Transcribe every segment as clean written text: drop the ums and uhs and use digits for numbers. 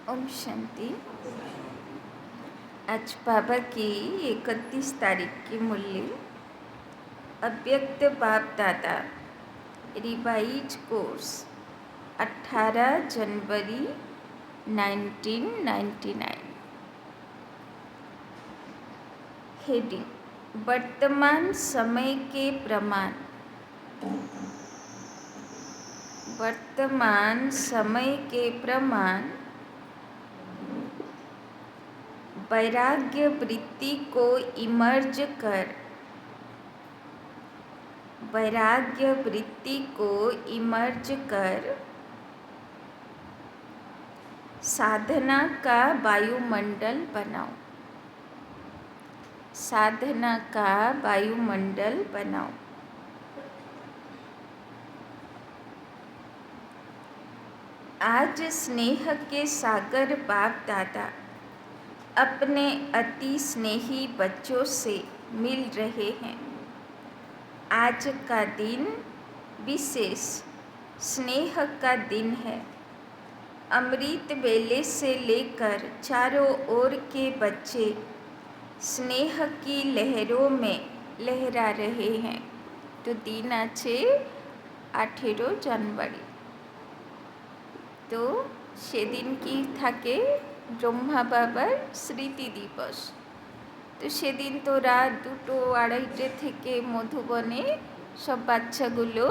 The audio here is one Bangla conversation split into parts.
ओम शांति। आज बाबा की 31 तारीख की मुरली अव्यक्त बाप दादा रिवाइज कोर्स 18 जनवरी 1999। हेडिंग वर्तमान समय के प्रमाण। वर्तमान समय के प्रमाण वैराग्य वृत्ति को इमर्ज कर वैराग्य वृत्ति को इमर्ज कर साधना का वायुमंडल बनाओ। साधना का वायुमंडल बनाओ। आज स्नेह के सागर बाप दादा अपने अति स्नेही बच्चों से मिल रहे हैं। आज का दिन विशेष स्नेह का दिन है। अमृत वेले से लेकर चारों ओर के बच्चे स्नेह की लहरों में लहरा रहे हैं। तो दिन আছে 18 জানুয়ারি। তো সেদিন কি থাকে ব্রহ্মা বাবার স্মৃতি দিবস। তো সেদিন তো রাত 2-2:30 থেকে মধুবনে সব বাচ্চাগুলো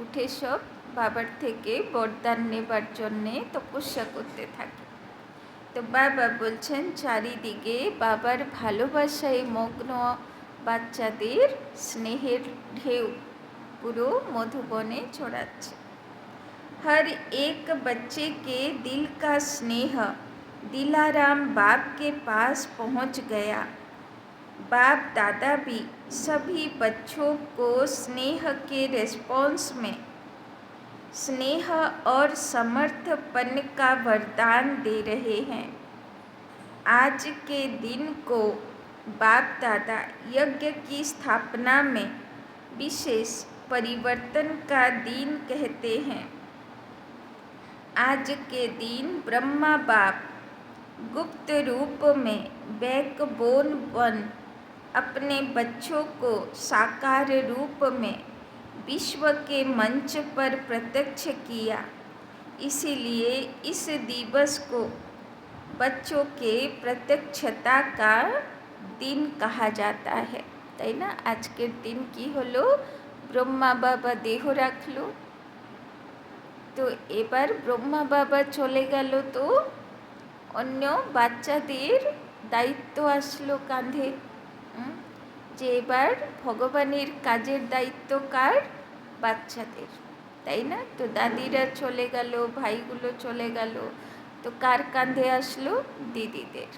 উঠে সব বাবার থেকে বরদান নেবার জন্যে তপস্যা করতে থাকে। তো বাবা বলছেন চারিদিকে বাবার ভালোবাসায় মগ্ন বাচ্চাদের স্নেহের ঢেউ পুরো মধুবনে ছড়াচ্ছে। हर एक बच्चे के दिल का स्नेह दिलाराम बाप के पास पहुंच गया। बाप दादा भी सभी बच्चों को स्नेह के रिस्पॉन्स में स्नेह और समर्थपन का वरदान दे रहे हैं। आज के दिन को बाप दादा यज्ञ की स्थापना में विशेष परिवर्तन का दिन कहते हैं। आज के दिन ब्रह्मा बाप गुप्त रूप में बैकबोन बन अपने बच्चों को साकार रूप में विश्व के मंच पर प्रत्यक्ष किया। इसीलिए इस दिवस को बच्चों के प्रत्यक्षता का दिन कहा जाता है। ताई ना आज के दिन की हलो ब्रह्मा बाबा देह राखलो। তো এবার ব্রহ্মা বাবা চলে গেল, তো অন্য বাচ্চাদের দায়িত্ব আসলো কাঁধে। যে এবার ভগবানের কাজের দায়িত্ব কার? বাচ্চাদের, তাই না? তো দাদিরা চলে গেল, ভাইগুলো চলে গেল, তো কার কাঁধে আসলো? দিদিদের,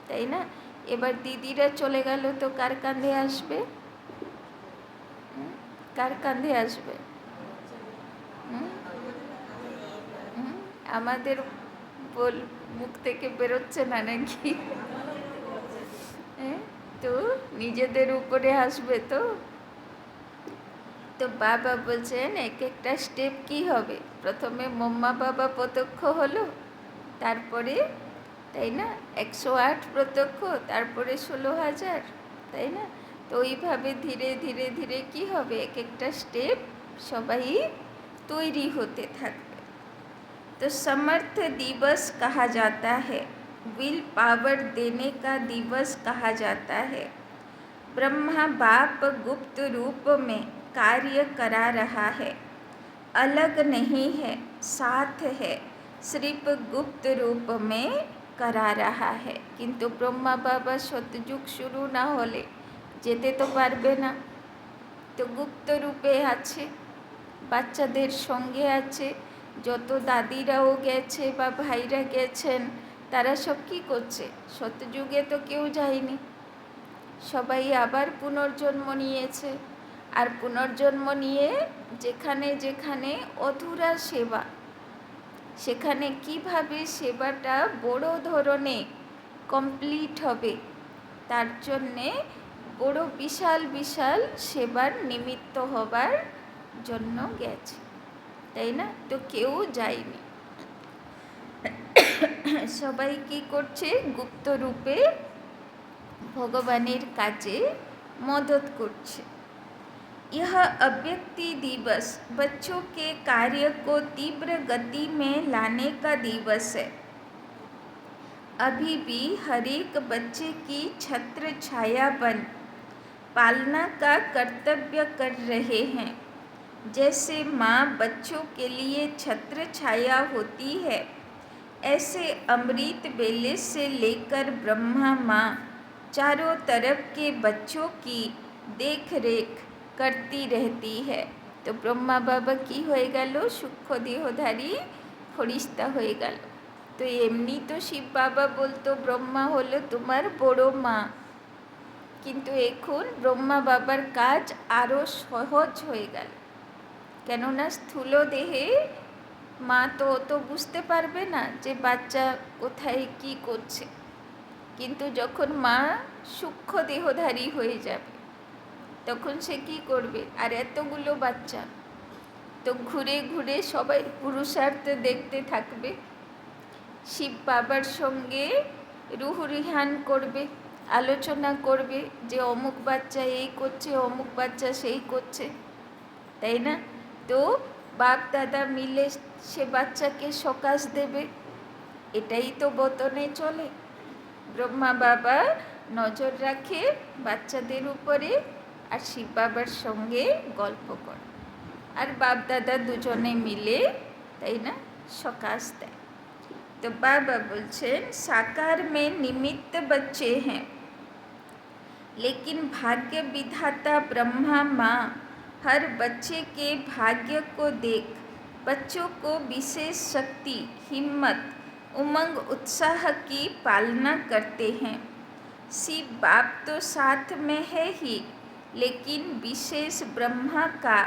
তাই না? এবার দিদিরা চলে গেল, তো কার কাঁধে আসবে? কার কাঁধে আসবে? আমাদের বল মুখ থেকে বেরোচ্ছে না নাকি? তো নিজেদের উপরে আসবে। তো তো বাবা বলছেন এক একটা স্টেপ কি হবে। প্রথমে মম্মা বাবা প্রত্যক্ষ হলো, তারপরে তাই না 108 প্রত্যক্ষ, তারপরে 16,000, তাই না? তো ওইভাবে ধীরে ধীরে ধীরে কি হবে, এক একটা স্টেপ সবাই তৈরি হতে থাকবে। तो समर्थ दिवस कहा जाता है, विल पावर देने का दिवस कहा जाता है। ब्रह्मा बाप गुप्त रूप में कार्य करा रहा है, अलग नहीं है, साथ है, सिर्फ गुप्त रूप में करा रहा है। किंतु ब्रह्मा बाबा सतयुग शुरू ना होले जेते तो पारबे ना, तो गुप्त रूपे आछे, बाच्चादेर संगे आछे। যত দাদিরাও গেছে বা ভাইরা গেছেন, তারা সব কী করছে? সত্যযুগে তো কেউ যায়নি, সবাই আবার পুনর্জন্ম নিয়েছে। আর পুনর্জন্ম নিয়ে যেখানে যেখানে অধুরা সেবা, সেখানে কিভাবে সেবাটা বড় ধরনের কমপ্লিট হবে, তার জন্যে বড় বিশাল বিশাল সেবার নিমিত্ত হবার জন্য গেছে, তাই না? তো কেউ যায়নি। সবাই কী করছে, গুপ্ত রূপে ভগবানের কাজে मदद করছে। यह अव्यक्ति दिवस बच्चों के कार्य को तीव्र गति में लाने का दिवस है। अभी भी हर एक बच्चे की छत्र छाया बन पालना का कर्तव्य कर रहे हैं। जैसे माँ बच्चों के लिए छत्र छाया होती है, ऐसे अमृत बेले से लेकर ब्रह्मा माँ चारों तरफ के बच्चों की देख रेख करती रहती है। तो ब्रह्मा बाबा की হয়ে গেল, সূক্ষ্ম দেহধারী ফরিস্তা হয়ে গেল। তো এমনি তো শিব বাবা বলতো ব্রহ্মা হলো তোমার বড় মা, কিন্তু এখন ব্রহ্মা বাবার কাজ আরও সহজ হয়ে গেল। কেননা স্থূল দেহে মা তো অত বুঝতে পারবে না যে বাচ্চা কোথায় কি করছে, কিন্তু যখন মা সূক্ষ্ম দেহধারী হয়ে যাবে তখন সে কী করবে, আর এতগুলো বাচ্চা তো ঘুরে ঘুরে সবাই পুরুষার্থ দেখতে থাকবে, শিব বাবার সঙ্গে রুহরিহান করবে, আলোচনা করবে যে অমুক বাচ্চা এই করছে, অমুক বাচ্চা সেই করছে, তাই না? তো বাপ দাদা মিলে সে বাচ্চাকে সকাশ দেবে, এটাই তো বতনে চলে। ব্রহ্মা বাবা নজর রাখে বাচ্চাদের উপরে, আর শিব বাবার সঙ্গে গল্প করে, আর বাপ দাদা দুজনে মিলে, তাই না, সকাশ দেয়। तो बाबा बोलছেন साकार में निमित्त बच्चे हैं, लेकिन भाग्य विधाता ब्रह्मा माँ हर बच्चे के भाग्य को देख बच्चों को विशेष शक्ति, हिम्मत, उमंग, उत्साह की पालना करते हैं। शिव बाप तो साथ में है ही, लेकिन विशेष ब्रह्मा का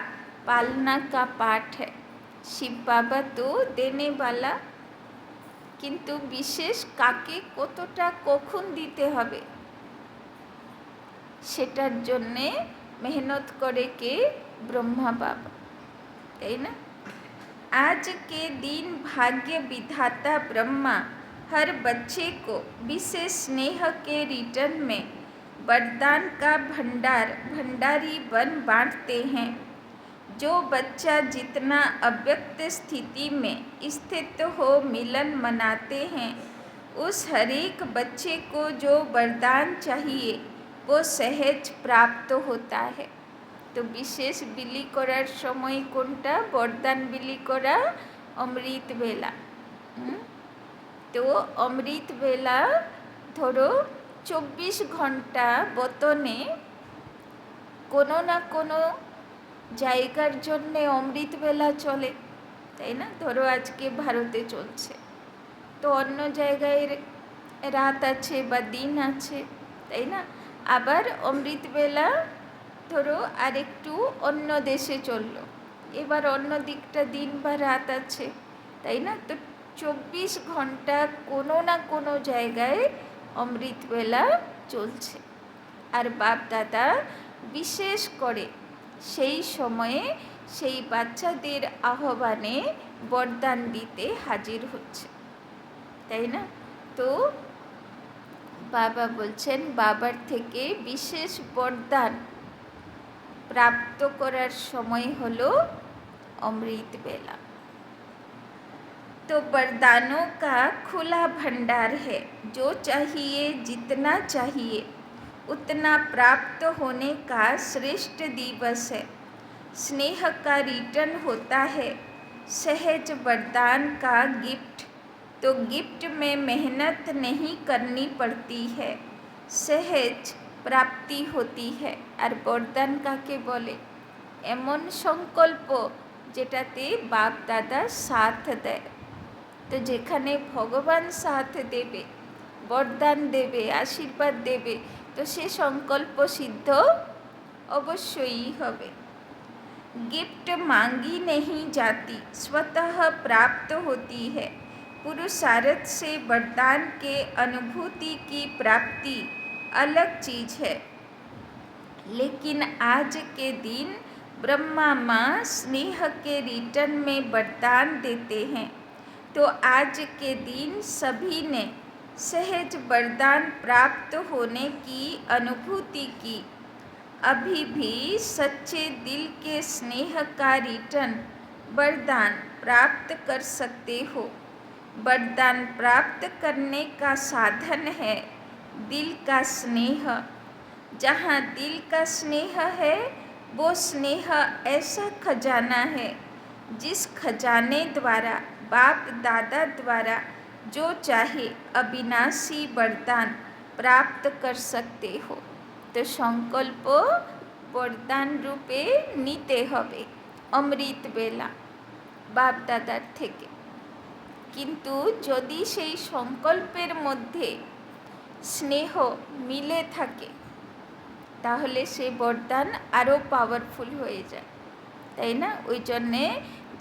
पालना का पाठ है। शिव बाबा तो देने वाला, কিন্তু বিশেষ কাকে কতটা কখন দিতে হবে সেটার জন্যে মেহনত করে কে, ব্রহ্মা বাবা, তাই না? आज के दिन भाग्य विधाता ब्रह्मा हर बच्चे को विशेष स्नेह के रिटर्न में वरदान का भंडारी बन बांटते हैं। जो बच्चा जितना अव्यक्त स्थिति में स्थित हो मिलन मनाते हैं, उस हर एक बच्चे को जो वरदान चाहिए वो सहज प्राप्त होता है। तो विशेष बिली करार समय कोनटा, वरदान बिली करा अमृत बेला। तो अमृत बेला धरो 24 घंटा बतने कोनो ना कोनो জায়গার জন্যে অমৃতবেলা চলে, তাই না? ধরো আজকে ভারতে চলছে, তো অন্য জায়গায় রাত আছে বা দিন আছে, তাই না? আবার অমৃতবেলা ধরো আরেকটু অন্য দেশে চললো, এবার অন্য দিকটা দিন বা রাত আছে, তাই না? তো 24 ঘন্টা কোনো না কোনো জায়গায় অমৃতবেলা চলছে, আর বাপ দাদা বিশেষ করে সেই সময়ে সেই বাচ্চাদের আহ্বানে বরদান দিতে হাজির হচ্ছে, তাই না? তো বাবা বলছেন বাবার থেকে বিশেষ বরদান প্রাপ্ত করার সময় হলো অমৃত বেলা। तो वरदानों का खुला भंडार है, जो चाहिए जितना चाहिए उतना प्राप्त होने का श्रेष्ठ दिवस है। स्नेह का रिटर्न होता है, सहज वरदान का गिफ्ट। तो गिफ्ट में मेहनत नहीं करनी पड़ती है, सहज प्राप्ति होती है। और वरदान काके बोले, एमन संकल्प जेटाते बाप दादा साथ देय। तो जेखाने भगवान साथ देवे, वरदान देवे, आशीर्वाद देवे, तो से संकल्प सिद्ध अवश्यई हबे। गिफ्ट मांगी नहीं जाती, स्वतः प्राप्त होती है। पुरुषार्थ से वरदान के अनुभूति की प्राप्ति अलग चीज है, लेकिन आज के दिन ब्रह्मा माँ स्नेह के रिटर्न में वरदान देते हैं। तो आज के दिन सभी ने सहज वरदान प्राप्त होने की अनुभूति की। अभी भी सच्चे दिल के स्नेह का रिटर्न वरदान प्राप्त कर सकते हो। वरदान प्राप्त करने का साधन है दिल का स्नेह। जहाँ दिल का स्नेह है वो स्नेह ऐसा खजाना है जिस खजाने द्वारा बाप दादा द्वारा जो चाहे अविनाशी वरदान प्राप्त कर सकते हो। तो संकल्प वरदान रूपे নিতে হবে অমৃত বেলা বাপ দাদার থেকে। কিন্তু যদি সেই সংকল্পের মধ্যে স্নেহ মিলে থাকে তাহলে সেই বরদান আরও পাওয়ারফুল হয়ে যায়, তাই না? ওই জন্যে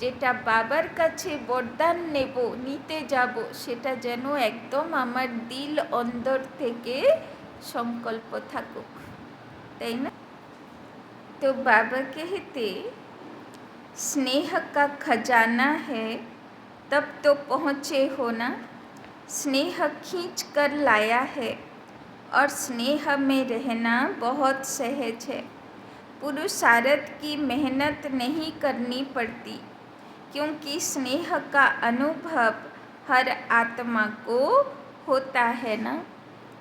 যেটা বাবার কাছে বরদান নেব নিতে যাব সেটা যেন একদম আমার দিল অন্তর থেকে সংকল্প থাকুক, তাই না? तो बाबा कहते स्नेह का खजाना है तब तो पहुँचे हो ना। स्नेह खींच कर लाया है और स्नेह में रहना बहुत सहज है। पुरुषार्थ की मेहनत नहीं करनी पड़ती क्योंकि स्नेह का अनुभव हर आत्मा को होता है ना।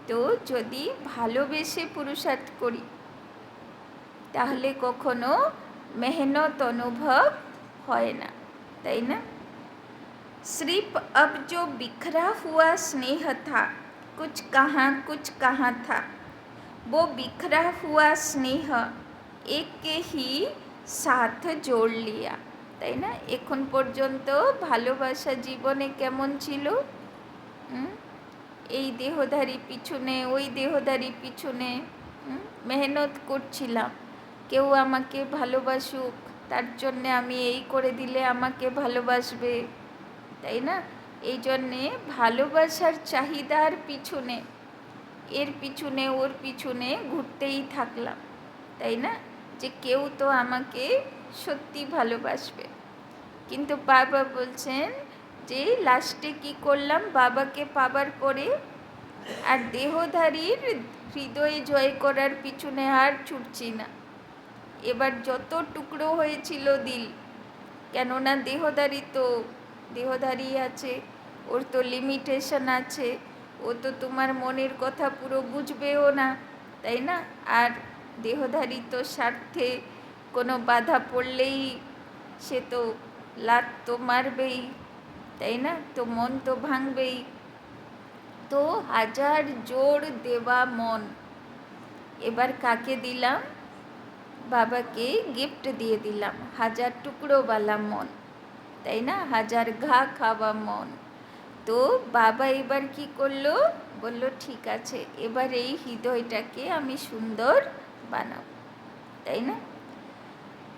तो यदि ভালোবেসে পুরুষার্থ করি তাহলে কখনো मेहनत अनुभव হয় না, তাই না? सिर्फ अब जो बिखरा हुआ स्नेह था कुछ कहाँ था, वो बिखरा हुआ स्नेह एक के ही साथ जोड़ लिया, তাই না? এখন পর্যন্ত ভালোবাসা জীবনে কেমন ছিল? এই দেহধারী পিছনে ওই দেহধারী পিছনে মেহনত করছিলাম, কেউ আমাকে ভালোবাসুক তার জন্যে আমি এই করে দিলে আমাকে ভালোবাসবে, তাই না? এই জন্যে ভালোবাসার চাহিদার পিছনে এর পিছনে ওর পিছনে ঘুরতেই থাকলাম, তাই না? যে কেউ তো আমাকে সত্যি ভালোবাসবে। কিন্তু বাবা বলছেন যে লাস্টে কী করলাম বাবাকে পাবার পরে আর দেহধারীর হৃদয় জয় করার পিছনে আর ছুটছি না। এবার যত টুকরো হয়েছিল দিল, কেননা দেহধারী আছে, ওর তো লিমিটেশন আছে, ও তো তোমার মনের কথা পুরো বুঝবেও না, তাই না? আর দেহধারী তো স্বার্থে কোনো বাধা পড়লেই সে তো লাত তো মারবেই, তাই না? তো মন তো ভাঙবেই। তো হাজার জোর দেওয়া মন এবার কাকে দিলাম? বাবাকে গিফট দিয়ে দিলাম হাজার টুকরোওয়ালা মন, তাই না? হাজার ঘা খাওয়া মন। তো বাবা এবার কি করলো? বলল ঠিক আছে এবার এই হৃদয়টাকে আমি সুন্দর বানাবো, তাই না?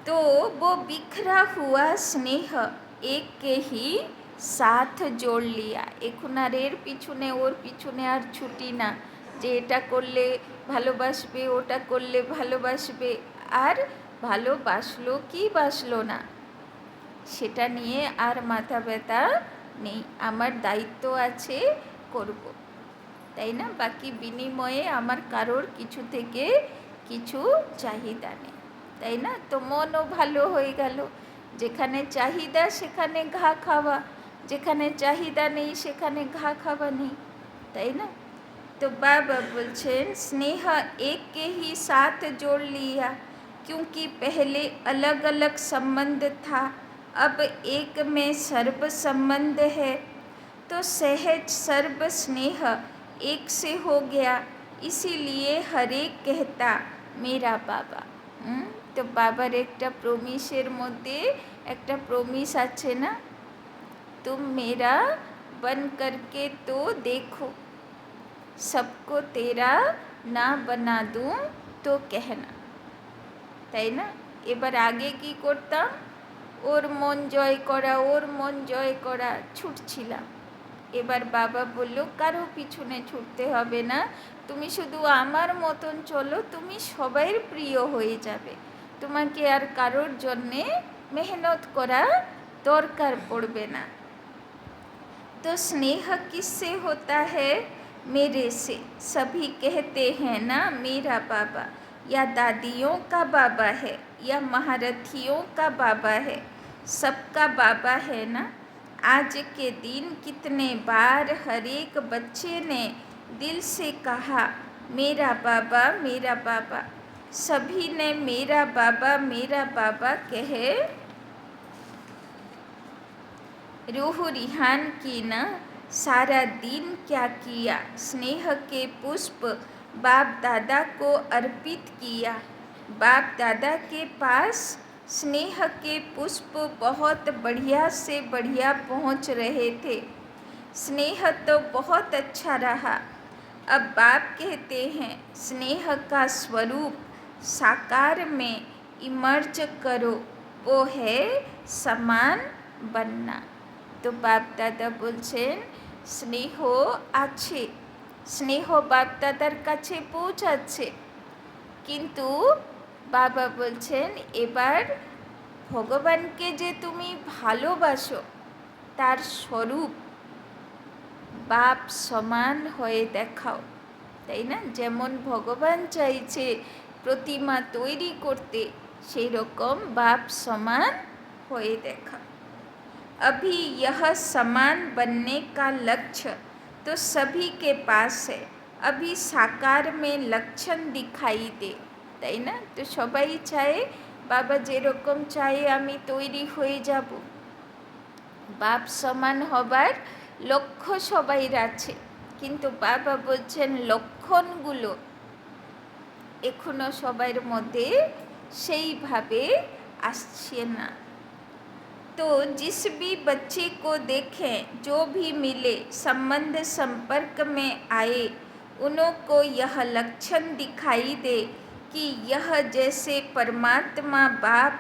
तो वो बिखरा हुआ स्नेह एक के ही সাথ জোড় লিয়া। এখন আর এর পিছনে ওর পিছনে আর ছুটি না যে এটা করলে ভালোবাসবে ওটা করলে ভালোবাসবে, আর ভালোবাসলো কি বাসলো না সেটা নিয়ে আর মাথা ব্যথা নেই। আমার দায়িত্ব আছে, করব, তাই না? বাকি বিনিময়ে আমার কারোর কিছু থেকে কিছু চাহিদা নেই, তাই না? তো মনও ভালো হয়ে গেল। যেখানে চাহিদা সেখানে ঘা খাওয়া, যেখানে চাহিদা নেই সেখানে ঘা খাওয়া নেই, তাই না? तो बाबा बोलছেন स्नेह एक के ही साथ जोड़ लिया क्योंकि पहले अलग अलग संबंध था, अब एक में सर्व संबंध है। तो सहज सर्व स्नेह एक से हो गया, इसीलिए हर एक कहता मेरा बाबा। তো বাবার একটা প্রমিসের মধ্যে একটা প্রমিস আছে না, तुम मेरा बन करके तो देखो, सबको तेरा ना बना दूँ तो कहना, তাই না? এবার আগে কি করতাম? ওর মন জয় করা ছুটছিলাম। এবার বাবা বলল কারো পিছনে ছুটতে হবে না, তুমি শুধু আমার মতন চলো, তুমি সবাইয়ের প্রিয় হয়ে যাবে, তোমাকে আর কারোর জন্যে মেহনত করা দরকার পড়বে না। तो स्नेह किससे होता है? मेरे से। सभी कहते हैं ना मेरा बाबा, या दादियों का बाबा है, या महारथियों का बाबा है, सबका बाबा है ना। आज के दिन कितने बार हर एक बच्चे ने दिल से कहा मेरा बाबा मेरा बाबा। सभी ने मेरा बाबा कहे रूह रिहान की ना। सारा दिन क्या किया, स्नेह के पुष्प बाप दादा को अर्पित किया। बाप दादा के पास स्नेह के पुष्प बहुत बढ़िया से बढ़िया पहुंच रहे थे। स्नेह तो बहुत अच्छा रहा। अब बाप कहते हैं स्नेह का स्वरूप साकार में इमर्ज करो, वो है समान बनना। तो बाप दादा বলছেন স্নেহ আছে, স্নেহ বাপ দাদার কাছে পৌঁছাচ্ছে, কিন্তু বাবা বলছেন এবার ভগবানকে যে তুমি ভালোবাসো তার স্বরূপ বাপ সমান হয়ে দেখাও, তাই না? যেমন ভগবান চাইছে প্রতিমা তৈরি করতে, সেই রকম বাপ সমান হয়ে দেখাও। अभी यह समान बनने का लक्ष्य तो सभी के पास है। अभी साकार में लक्षण दिखाई दे, তাই না? তো সবাই চায় বাবা যেরকম চায় আমি তৈরি হয়ে যাব। বাপ সমান হবার লক্ষ্য সবাইর আছে, কিন্তু বাবা বলছেন লক্ষণগুলো এখনো সবার মধ্যে সেইভাবে আসছে না। तो जिस भी बच्चे को देखें, जो भी मिले, संबंध संपर्क में आए, उनको यह लक्षण दिखाई दे कि यह जैसे परमात्मा बाप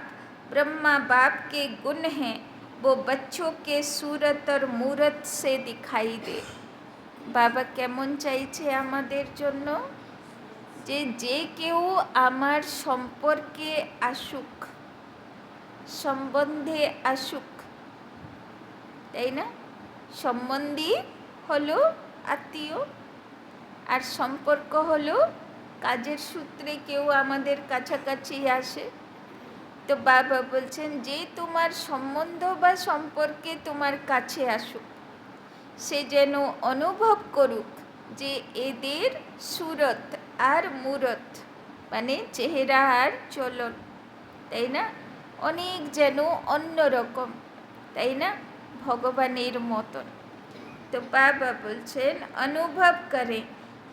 ब्रह्मा बाप के गुण हैं, वो बच्चों के सूरत और मूरत से दिखाई दे। बाबा केमन চাইছে আমাদের জন্য যে কেউ আমার সম্পর্কে আসুক, সম্বন্ধে আসুক, তাই না? সম্বন্ধী হলো আত্মীয়, আর সম্পর্ক হলো কাজের সূত্রে কেউ আমাদের কাছাকাছি আসে। তো বাবা বলছেন যে তোমার সম্বন্ধ বা সম্পর্কে তোমার কাছে আসুক, সে যেন অনুভব করুক যে এদের সুরত আর মূরত মানে চেহারা আর চলন, তাই না, অনেক যেন অন্যরকম, তাই না, ভগবানের মতন। तो बाबा बोलছেন अनुभव करें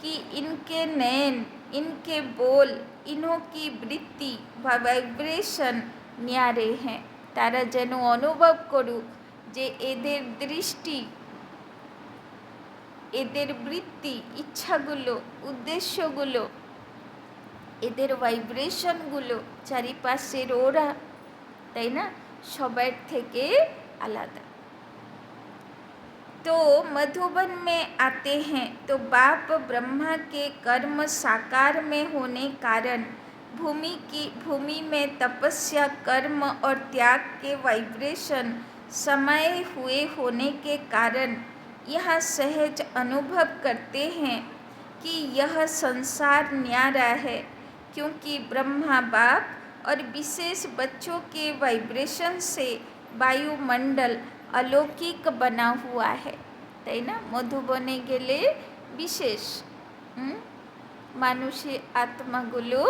कि इनके नयन, इनके बोल, इन्हों की वृत्ति व वाइब्रेशन न्यारे हैं। তারা যেন অনুভব করুক যে এদের দৃষ্টি, এদের বৃত্তি, ইচ্ছাগুলো, উদ্দেশ্যগুলো, এদের ভাইব্রেশনগুলো, চারিপাশের ওরা, তাই না, সবার থেকে আলাদা। तो मधुबन में आते हैं तो बाप ब्रह्मा के कर्म साकार में होने कारण भूमि में तपस्या कर्म और त्याग के वाइब्रेशन समाये हुए होने के कारण यहाँ सहज अनुभव करते हैं कि यह संसार न्यारा है, क्योंकि ब्रह्मा बाप और विशेष बच्चों के वाइब्रेशन से वायुमंडल अलौकिक बना हुआ है, তাই না? মধুবনে গেলে বিশেষ মানুষের আত্মাগুলো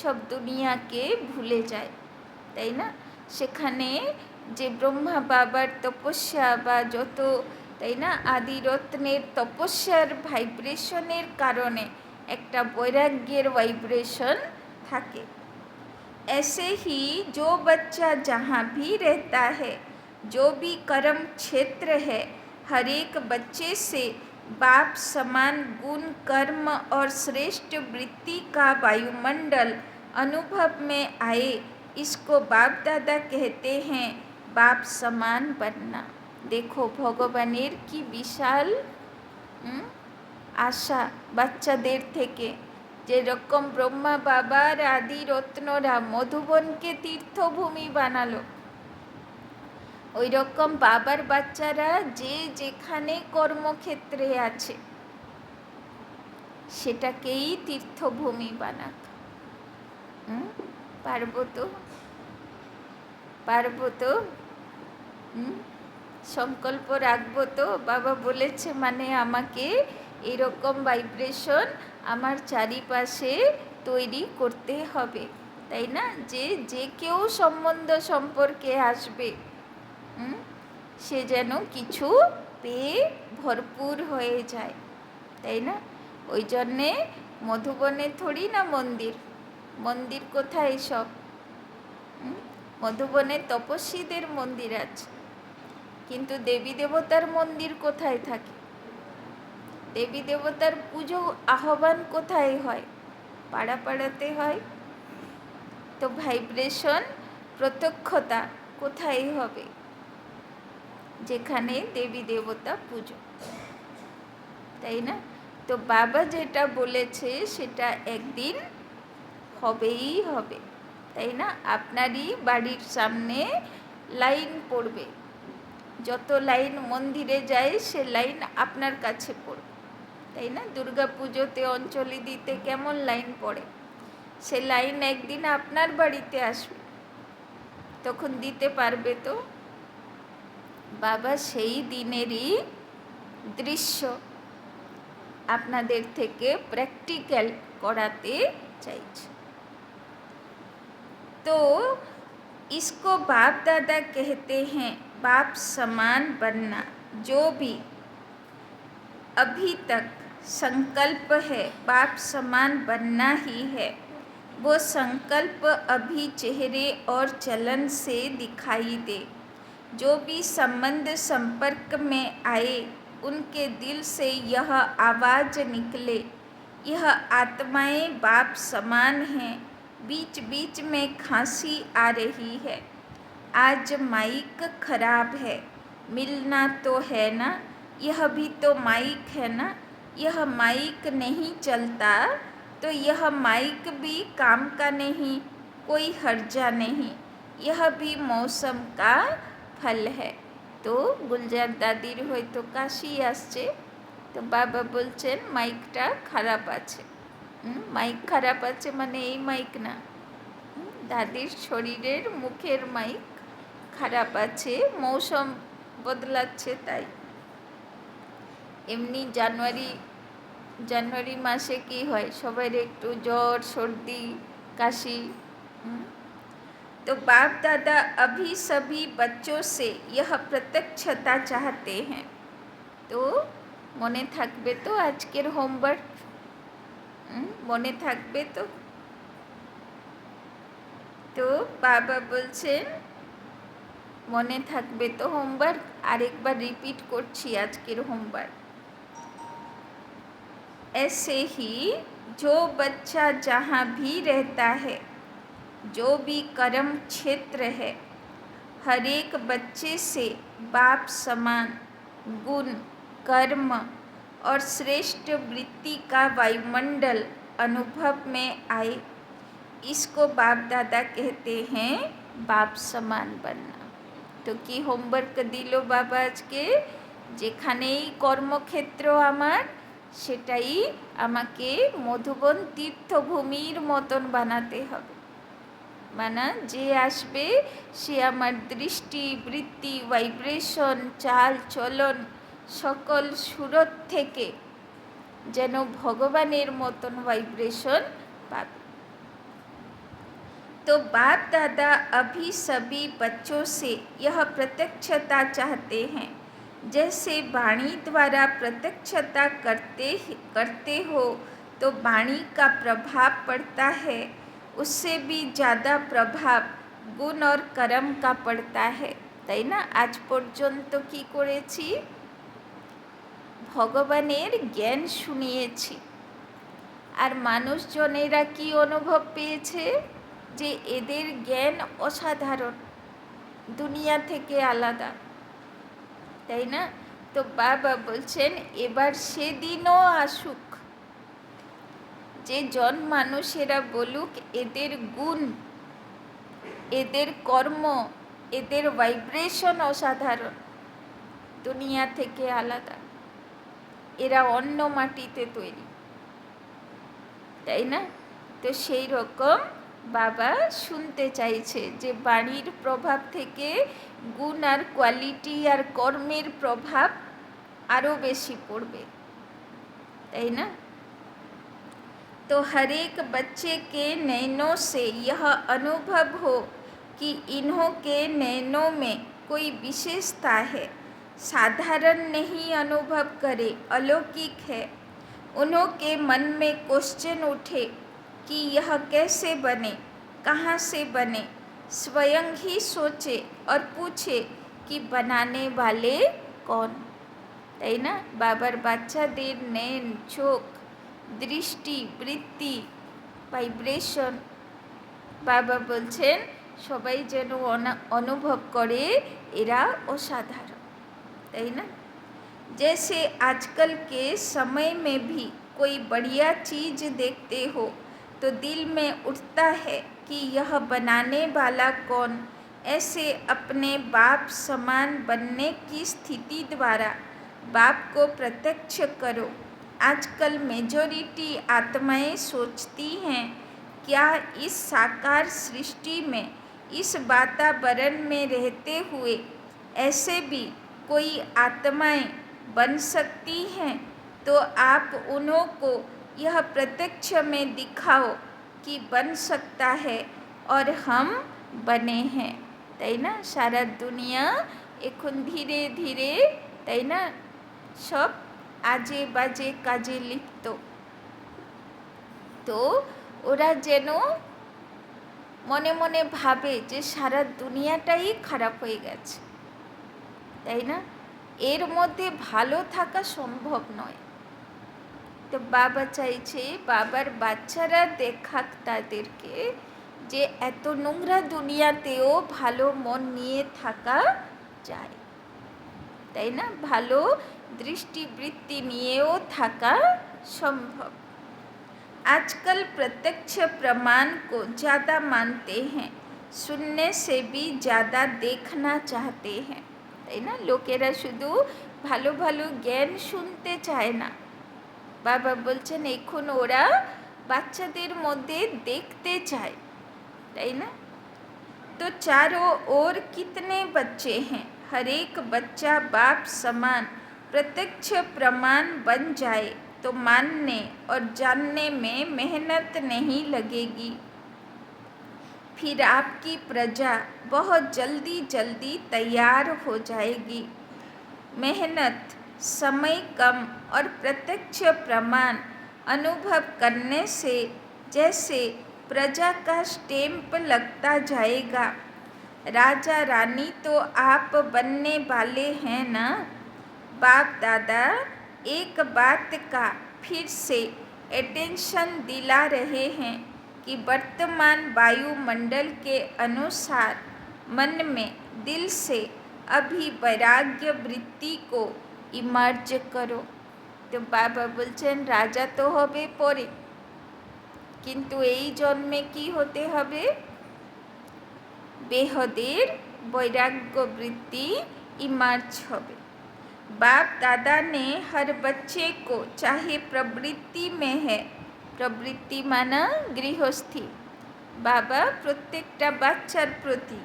সব দুনিয়াকে ভুলে যায়, তাই না? সেখানে যে ব্রহ্মা বাবার তপস্যা বা যত, তাই না, আদিরত্নের তপস্যার ভাইব্রেশনের কারণে একটা বৈরাগ্যের ভাইব্রেশন থাকে। ऐसे ही जो बच्चा जहाँ भी रहता है, जो भी कर्म क्षेत्र है, हर एक बच्चे से बाप समान गुण कर्म और श्रेष्ठ वृत्ति का वायुमंडल अनुभव में आए, इसको बाप दादा कहते हैं बाप समान बनना। देखो ভগবানের কি বিশাল আশা বাচ্চাদের থেকে। যেরকম ব্রহ্মা বাবার আদি রত্নরা মধুবনকে তীর্থভূমি বানালো, ওই রকম বাবার বাচ্চারা যে যেখানে কর্মক্ষেত্রে আছে সেটাকেই তীর্থভূমি বানাক। পারবো তো? পারবো তো? সংকল্প রাখবো তো? বাবা বলেছে মানে আমাকে এরকম ভাইব্রেশন আমার চারিপাশে তৈরি করতে হবে, তাই না? যে যে কেউ সম্বন্ধ সম্পর্কে আসবে সে যেন কিছু পেয়ে ভরপুর হয়ে যায়, তাই না? ওই জন্যে মধুবনে থোড়ি না মন্দির। মন্দির কোথায় সব? মধুবনে তপস্বীদের মন্দির আছে, কিন্তু দেবী দেবতার মন্দির কোথায় থাকে? দেবী দেবতার পুজো আহ্বান কোথায় হয়? পাড়া পাড়াতে হয়। তো ভাইব্রেশন প্রত্যক্ষতা কোথায় হবে? যেখানে দেবী দেবতা পুজো, তাই না? তো বাবা যেটা বলেছে সেটা একদিন হবেই হবে, তাই না? আপনারই বাড়ির সামনে লাইন পড়বে, যত লাইন মন্দিরে যায় সে লাইন আপনার কাছে পড়বে, তাই না? দুর্গা পুজোতে অঞ্জলি দিতে কেমন লাইন পড়ে, সে লাইন একদিন আপনার বাড়িতে আসবে, তখন দিতে পারবে তো? বাবা সেই দিনেরই দৃশ্য আপনাদের থেকে প্র্যাকটিক্যাল कराते चाहिए। तो इसको बाप दादा कहते हैं बाप समान बनना। जो भी अभी तक संकल्प है बाप समान बनना ही है, वो संकल्प अभी चेहरे और चलन से दिखाई दे। जो भी संबंध संपर्क में आए उनके दिल से यह आवाज़ निकले, यह आत्माएं बाप समान हैं। बीच बीच में खांसी आ रही है, आज माइक खराब है, मिलना तो है ना, यह भी तो माइक है ना। यह माइक नहीं चलता तो यह माइक भी काम का नहीं, कोई हर्जा नहीं, यह भी मौसम का फल है। तो गुलजार दादिर হয়তো কাশি আসছে, তো বাবা বলছেন মাইকটা খারাপ আছে। মাইক খারাপ আছে মানে এই মাইক না, দাদির শরীরের মুখের মাইক খারাপ আছে, মৌসুম বদলাচ্ছে তাই। এমনি জানুয়ারি মাসে কি হয়, সবার একটু জ্বর সর্দি কাশি। तो बाप दादा अभी सभी बच्चों से यह प्रत्यक्षता चाहते हैं। तो মনে থাকবে তো আজকের হোমওয়ার্ক? মনে থাকবে তো? তো বাবা বলছেন মনে থাকবে তো হোমওয়ার্ক? আরেকবার রিপিট করছি আজকের হোমওয়ার্ক। ऐसे ही जो बच्चा जहाँ भी रहता है, जो भी कर्म क्षेत्र है, हर एक बच्चे से बाप समान गुण कर्म और श्रेष्ठ वृत्ति का वायुमंडल अनुभव में आए, इसको बाप दादा कहते हैं बाप समान बनना। तो कि होमवर्क दिलो बाबा আজকে, যেখানেই কর্মক্ষেত্র আমার সেটাই আমাকে মধুবন তীর্থভূমির মতন বানাতে হবে। মানা যে আসবে সে আমার দৃষ্টি বৃত্তি ভাইব্রেশন চাল চলন সকল সুরত থেকে যেন ভগবানের মতন ভাইব্রেশন পাবে। तो बाप दादा अभी सभी बच्चों से यह प्रत्यक्षता चाहते हैं। जैसे वाणी द्वारा प्रत्यक्षता करते हो तो वाणी का प्रभाव पड़ता है, उससे भी ज़्यादा प्रभाव गुण और कर्म का पड़ता है, তাই না? আজ পর্যন্ত কি করেছি? ভগবানের জ্ঞান শুনিয়েছি, আর মানুষজনেরা কি অনুভব পেয়েছে? যে এদের জ্ঞান অসাধারণ, দুনিয়া থেকে আলাদা, তাই না? তো বাবা বলছেন এবার সেদিনও আসুক যে জন মানুষেরা বলুক এদের গুণ এদের কর্ম এদের ভাইব্রেশন অসাধারণ, দুনিয়া থেকে আলাদা। এরা অন্য মাটিতে তৈরি, তাই না? তো সেই রকম বাবা শুনতে চাইছে যে বাণীর প্রভাব থেকে গুণ আর কোয়ালিটি আর কর্মের প্রভাব আরও বেশি पड़े, তাই না? तो हर एक बच्चे के नैनों से यह अनुभव हो कि इन्हों के नैनों में कोई विशेषता है, साधारण नहीं अनुभव करे, अलौकिक है। उन्हों के मन में क्वेश्चन उठे कि यह कैसे बने, कहाँ से बने, स्वयं ही सोचे और पूछे कि बनाने वाले कौन, তাই না? বাবার বাচ্চাদের নেন, চোখ, দৃষ্টি, বৃত্তি, ভাইব্রেশন, বাবা বলছেন সবাই যেন অনুভव করে এরা অসাধারণ, তাই না? जैसे आजकल के समय में भी कोई बढ़िया चीज़ देखते हो तो दिल में उठता है कि यह बनाने वाला कौन। ऐसे अपने बाप समान बनने की स्थिति द्वारा बाप को प्रत्यक्ष करो। आजकल मेजॉरिटी आत्माएं सोचती हैं क्या इस साकार सृष्टि में, इस वातावरण में रहते हुए ऐसे भी कोई आत्माएं बन सकती हैं, तो आप उन्हों को यह प्रत्यक्ष में दिखाओ कि बन सकता है और हम बने हैं, তাই না? সারা দুনিয়া এখন ধীরে ধীরে, তাই না, সব আজে বাজে কাজে লিপ্ত। তো ওরা যেন মনে মনে ভাবে যে সারা দুনিয়াটাই খারাপ হয়ে গেছে, তাই না? এর মধ্যে ভালো থাকা সম্ভব নয়। তো বাবা চাইছে বাবার বাচ্চারা দেখাক তাদেরকে যে এত নোংরা দুনিয়াতেও ভালো মন নিয়ে থাকা যায়, তাই না? ভালো দৃষ্টিবৃত্তি নিয়েও থাকা সম্ভব। आजकल प्रत्यक्ष प्रमाण को ज़्यादा मानते हैं, सुनने से भी ज़्यादा देखना चाहते हैं, তাই না? লোকেরা শুধু ভালো ভালো জ্ঞান শুনতে চায় না। বাবা বলছেন এখন ওরা বাচ্চাদের মধ্যে দেখতে চায়, তাই না? तो चारों ओर कितने बच्चे हैं, हर एक बच्चा बाप समान प्रत्यक्ष प्रमाण बन जाए तो मानने और जानने में मेहनत नहीं लगेगी। फिर आपकी प्रजा बहुत जल्दी जल्दी तैयार हो जाएगी। मेहनत, समय कम और प्रत्यक्ष प्रमाण अनुभव करने से जैसे प्रजा का स्टैम्प लगता जाएगा। राजा रानी तो आप बनने वाले हैं ना। बाप दादा एक बात का फिर से अटेंशन दिला रहे हैं कि वर्तमान वायुमंडल के अनुसार मन में, दिल से अभी वैराग्य वृत्ति को इमर्ज करो। तो बाबा बोलছেন রাজা তো হবে পরে, কিন্তু এই জন্মে কি হতে হবে? বেহদের वैराग्य वृत्ति इमर्ज হবে। बाप दादा ने हर बच्चे को, चाहे प्रवृत्ति में है, प्रवृत्ति माना गृहस्थी, बाबा प्रत्येकटा बाच्चार प्रति,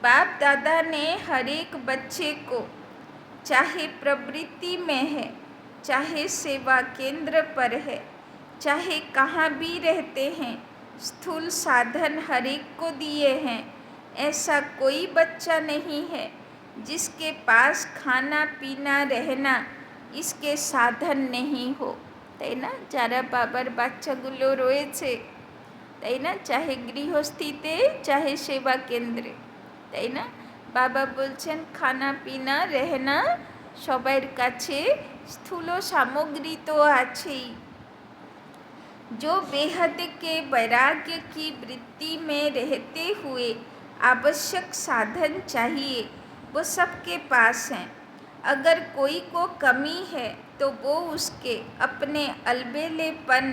बाप दादा ने हर एक बच्चे को, चाहे प्रवृत्ति में है, चाहे सेवा केंद्र पर है, चाहे कहाँ भी रहते हैं, स्थूल साधन हर एक को दिए हैं। ऐसा कोई बच्चा नहीं है जिसके पास खाना पीना रहना इसके साधन नहीं हो, তাই না? যারা বাবার বাচ্চাগুলো রয়েছে, তাই না, চাহে গৃহস্থিতে চাহে সেবা কেন্দ্রে, তাই না, বাবা বলছেন খানা পিনা রেহনা সবার কাছে স্থূল সামগ্রী তো আছেই। जो बेहद के वैराग्य की वृत्ति में रहते हुए आवश्यक साधन चाहिए वो सबके पास हैं। अगर कोई को कमी है तो वो उसके अपने अलबेलेपन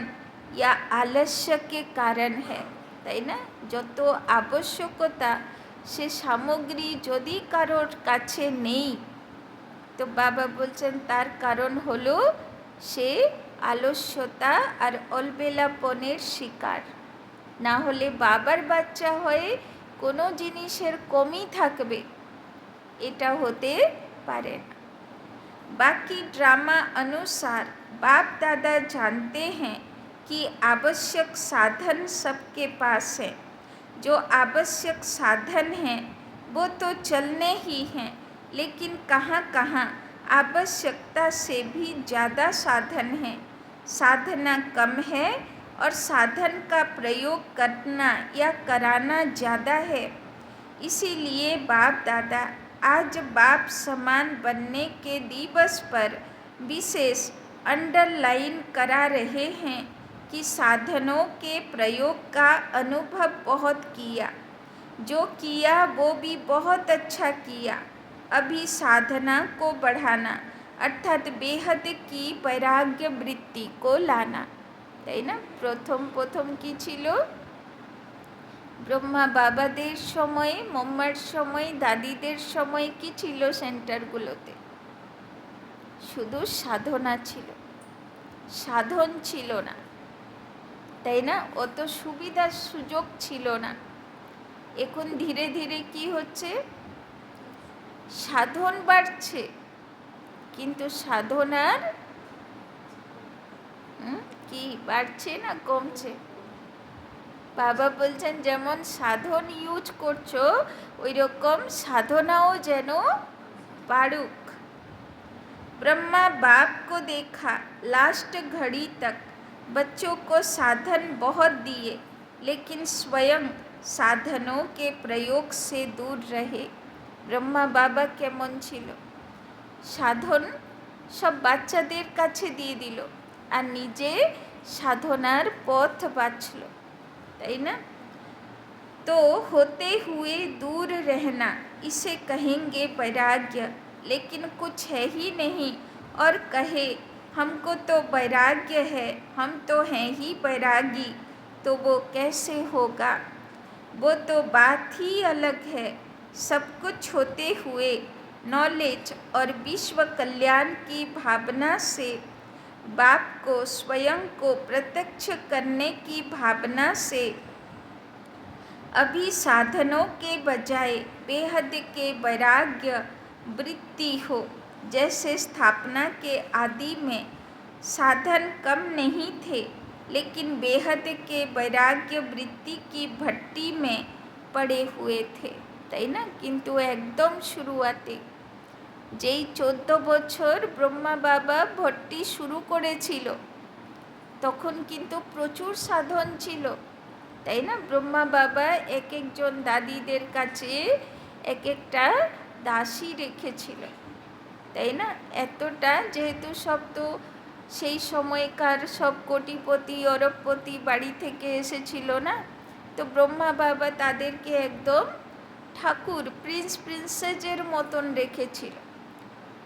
या आलस्य के कारण है, তাই না? যত আবশ্যকতা সে সামগ্রী যদি কারোর কাছে নেই, তো বাবা বলছেন তার কারণ হলো সে আলস্যতা আর অলবেলাপনের শিকার। না হলে বাবার বাচ্চা হয়ে কোনো জিনিসের কমই থাকবে, এটা হতে পারে না। बाकी ड्रामा अनुसार बाप दादा जानते हैं कि आवश्यक साधन सबके पास है। जो आवश्यक साधन हैं वो तो चलने ही हैं, लेकिन कहाँ कहाँ आवश्यकता से भी ज़्यादा साधन हैं। साधना कम है और साधन का प्रयोग करना या कराना ज़्यादा है। इसीलिए बाप दादा आज बाप समान बनने के दिवस पर विशेष अंडरलाइन करा रहे हैं कि साधनों के प्रयोग का अनुभव बहुत किया, जो किया वो भी बहुत अच्छा किया। अभी साधना को बढ़ाना अर्थात बेहद की वैराग्य वृत्ति को लाना। তাই না? প্রথম কি ছিল? ব্রহ্মা বাবাদের সময়ে, মোম্মার সময়, দাদিদের সময় কি ছিল সেন্টারগুলোতে? শুধু সাধনা ছিল, সাধন ছিল না, তাই না? অত সুবিধার সুযোগ ছিল না। এখন ধীরে ধীরে কি হচ্ছে? সাধন বাড়ছে, কিন্তু সাধনার কি বাড়ছে না কমছে? বাবা বলছেন যেমন সাধন ইউজ করছো ওই রকম সাধনাও যেন बारूक। ब्रह्मा बाप को देखा, लास्ट घड़ी तक बच्चों को साधन बहुत दिए, लेकिन स्वयं साधनों के प्रयोग से दूर रहे। ब्रह्मा बाबा केमन छिलो? साधन सब बाच्चादेर काछे दिए दिल और निजे साधनार पथ बाछलो, ताई ना? तो होते हुए दूर रहना इसे कहेंगे वैराग्य, लेकिन कुछ है ही नहीं और कहे हमको तो वैराग्य है, हम तो हैं ही वैरागी, तो वो कैसे होगा? वो तो बात ही अलग है। सब कुछ होते हुए नॉलेज और विश्व कल्याण की भावना से, बाप को स्वयं को प्रत्यक्ष करने की भावना से अभी साधनों के बजाय बेहद के वैराग्य वृत्ति हो। जैसे स्थापना के आदि में साधन कम नहीं थे, लेकिन बेहद के वैराग्य वृत्ति की भट्टी में पड़े हुए थे, ताई ना? किन्तु एकदम शुरुआते যেই 14 বছর ব্রহ্মা বাবা ভট্টি শুরু করেছিল তখন কিন্তু প্রচুর সাধন ছিল, তাই না? ব্রহ্মা বাবা এক একজন দাদিদের কাছে এক একটা দাসী রেখেছিল, তাই না? এতটা যেহেতু সব তো সেই সময়কার সব কোটিপতি অরবপতি বাড়ি থেকে এসেছিল না, তো ব্রহ্মা বাবা তাদেরকে একদম ঠাকুর প্রিন্সেসের মতন রেখেছিল।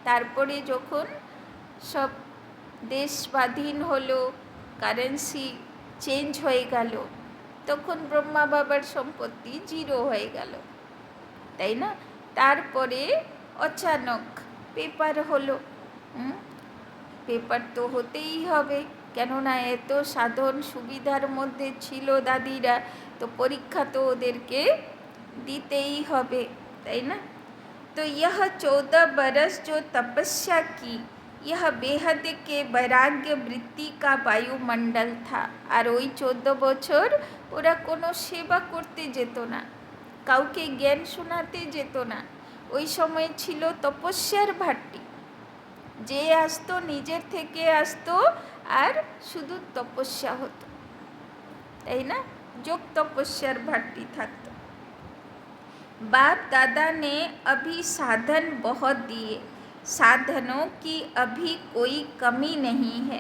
তারপরে যখন সব দেশ স্বাধীন হলো, কারেন্সি চেঞ্জ হয়ে গেল, তখন ব্রহ্মা বাবার সম্পত্তি জিরো হয়ে গেল, তাই না? তারপরে অচানক পেপার হলো। পেপার তো হতেই হবে, কেননা এত সাধন সুবিধার মধ্যে ছিল দাদিরা, তো পরীক্ষা তো ওদেরকে দিতেই হবে, তাই না? तो यह 14 बरस जो तपस्या की, यह बेहद के वैराग्य वृत्ति का वायुमंडल था। और ওই 14 বছর ওরা কোনো সেবা করতে যেত না, কাউকে জ্ঞান শোনাতে যেত না। ওই সময় ছিল তপস্যার ভাট্টি, যে আসতো নিজের থেকে আসতো আর শুধু তপস্যা হতো, তাই না? যোগ তপস্যার ভাট্টি থাকতো। बाप दादा ने अभी साधन बहुत दिए, साधनों की अभी कोई कमी नहीं है,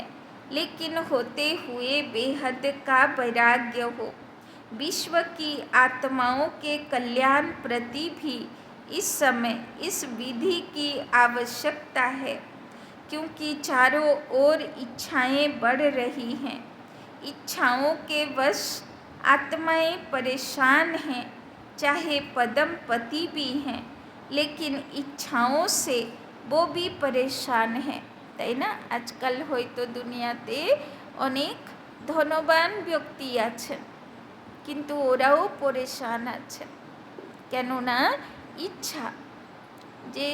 लेकिन होते हुए बेहद का वैराग्य हो। विश्व की आत्माओं के कल्याण प्रति भी इस समय इस विधि की आवश्यकता है, क्योंकि चारों ओर इच्छाएं बढ़ रही हैं। इच्छाओं के वश आत्माएं परेशान हैं, चाहे पदम पति भी हैं, लेकिन इच्छाओं से वो भी परेशान हैं, তাই না? আজকাল হয়তো দুনিয়াতে অনেক ধনবান ব্যক্তি আছেন, কিন্তু ওরাও পরেশান আছেন। কেননা ইচ্ছা, যে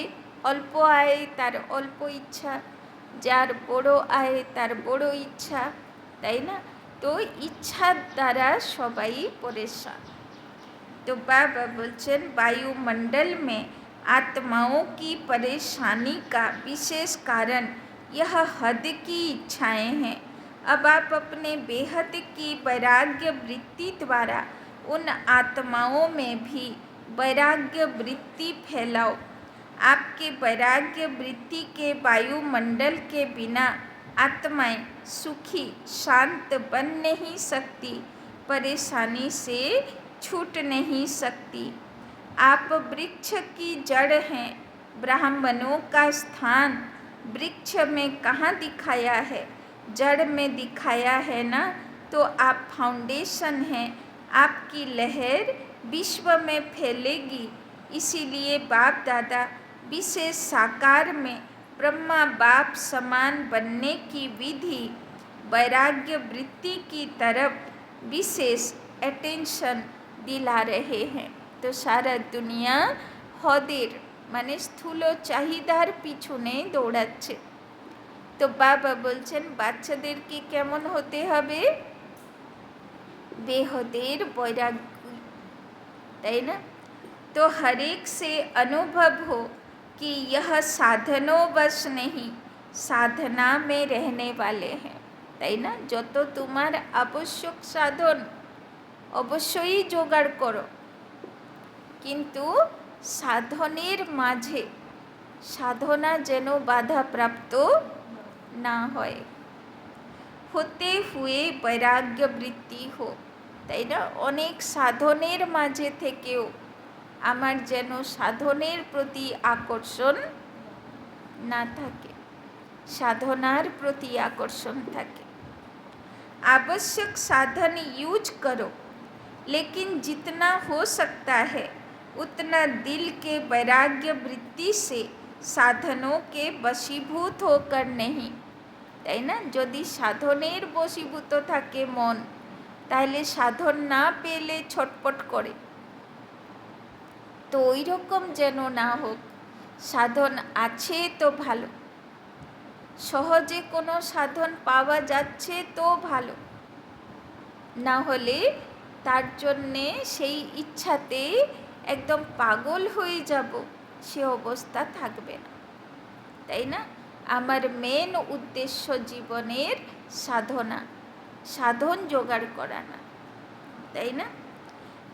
অল্প আয় তার অল্প ইচ্ছা, যার বড় আয় তার বড় ইচ্ছা, তাই না? তো ইচ্ছার দ্বারা সবাই পরেশান। तो बाबा बोलचन वायुमंडल में आत्माओं की परेशानी का विशेष कारण यह हद की इच्छाएं हैं। अब आप अपने बेहद की वैराग्य वृत्ति द्वारा उन आत्माओं में भी वैराग्य वृत्ति फैलाओ। आपके वैराग्य वृत्ति के वायुमंडल के बिना आत्माएं सुखी शांत बन नहीं सकती, परेशानी से छूट नहीं सकती। आप वृक्ष की जड़ हैं। ब्राह्मणों का स्थान वृक्ष में कहाँ दिखाया है? जड़ में दिखाया है ना। तो आप फाउंडेशन हैं। आपकी लहर विश्व में फैलेगी। इसीलिए बाप दादा विशेष साकार में ब्रह्मा बाप समान बनने की विधि वैराग्य वृत्ति की तरफ विशेष अटेंशन दिला रहे हैं। तो सारा दुनिया हदेर মানে স্থূল চাহিদার পিছনে দৌড়াচ্ছে। তো বাবা বলছেন বাচ্চাদেরকে কেমন হতে হবে? बेहदेर वैराग्य, তাই না? तो हर एक से अनुभव हो कि यह साधनों बस नहीं, साधना में रहने वाले हैं, তাই না? যত তোমার আবশ্যক সাধন অবশ্যই জোগাড় করো, কিন্তু সাধনের মাঝে সাধনা যেন বাধাপ্রাপ্ত না হয়। হতে হুয়ে বৈরাগ্য বৃত্তি হো, তাই না? অনেক সাধনের মাঝে থেকেও আমার যেন সাধনের প্রতি আকর্ষণ না থাকে, সাধনার প্রতি আকর্ষণ থাকে। आवश्यक साधन यूज करो, लेकिन जितना हो सकता है उतना दिल के वैराग्य वृत्ति से साधनों के वशीभूत होकर नहीं, তাই না? যদি সাধনের বশীভূত থাকে মন, তাহলে সাধন না পেলে ছটপট করে। তো ওই রকম যেন না হোক। সাধন আছে তো ভালো, সহজে কোনো সাধন পাওয়া যাচ্ছে তো ভালো, না হলে তার জন্যে সেই ইচ্ছাতে একদম পাগল হয়ে যাব, সে অবস্থা থাকবে না, তাই না? আমার মেন উদ্দেশ্য জীবনের সাধনা, সাধন জোগাড় করা না, তাই না?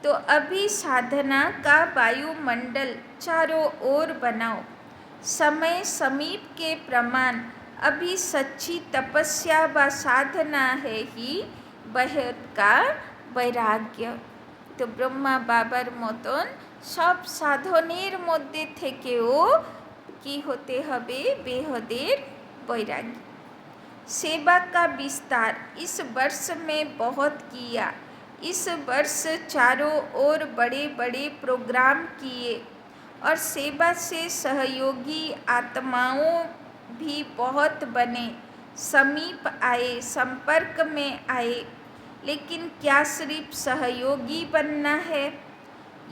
तो अभी साधना का वायुमंडल चारों ओर बनाओ। समय समीप के प्रमाण अभी सच्ची तपस्या व साधना है ही बहत का वैराग्य। तो ब्रह्मा बाबार मतन सब साधनेर मध्य থেকেও কি হতে হবে? বেহদের वैराग्य। सेवा का विस्तार इस वर्ष में बहुत किया। इस वर्ष चारों ओर बड़े बड़े प्रोग्राम किए और सेवा से सहयोगी आत्माओं भी बहुत बने, समीप आए, संपर्क में आए। लेकिन क्या सिर्फ सहयोगी बनना है?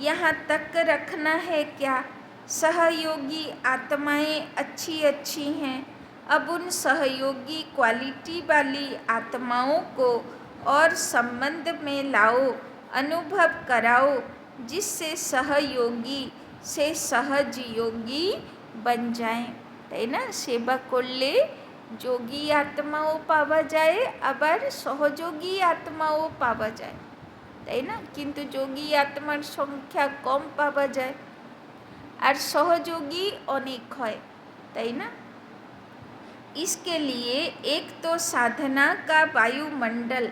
यहाँ तक रखना है क्या? सहयोगी आत्माएं अच्छी अच्छी हैं, अब उन सहयोगी क्वालिटी वाली आत्माओं को और संबंध में लाओ, अनुभव कराओ, जिससे सहयोगी से सहज योगी बन जाएं, তাই না? সেবা করলে যোগী আত্মাও পাওয়া যায়, আবার সহযোগী আত্মাও পাওয়া যায়, তাই না? কিন্তু যোগী আত্মার সংখ্যা কম পাওয়া যায় আর সহযোগী অনেক হয়, তাই না? इसके लिए एक तो साधना का वायुमंडल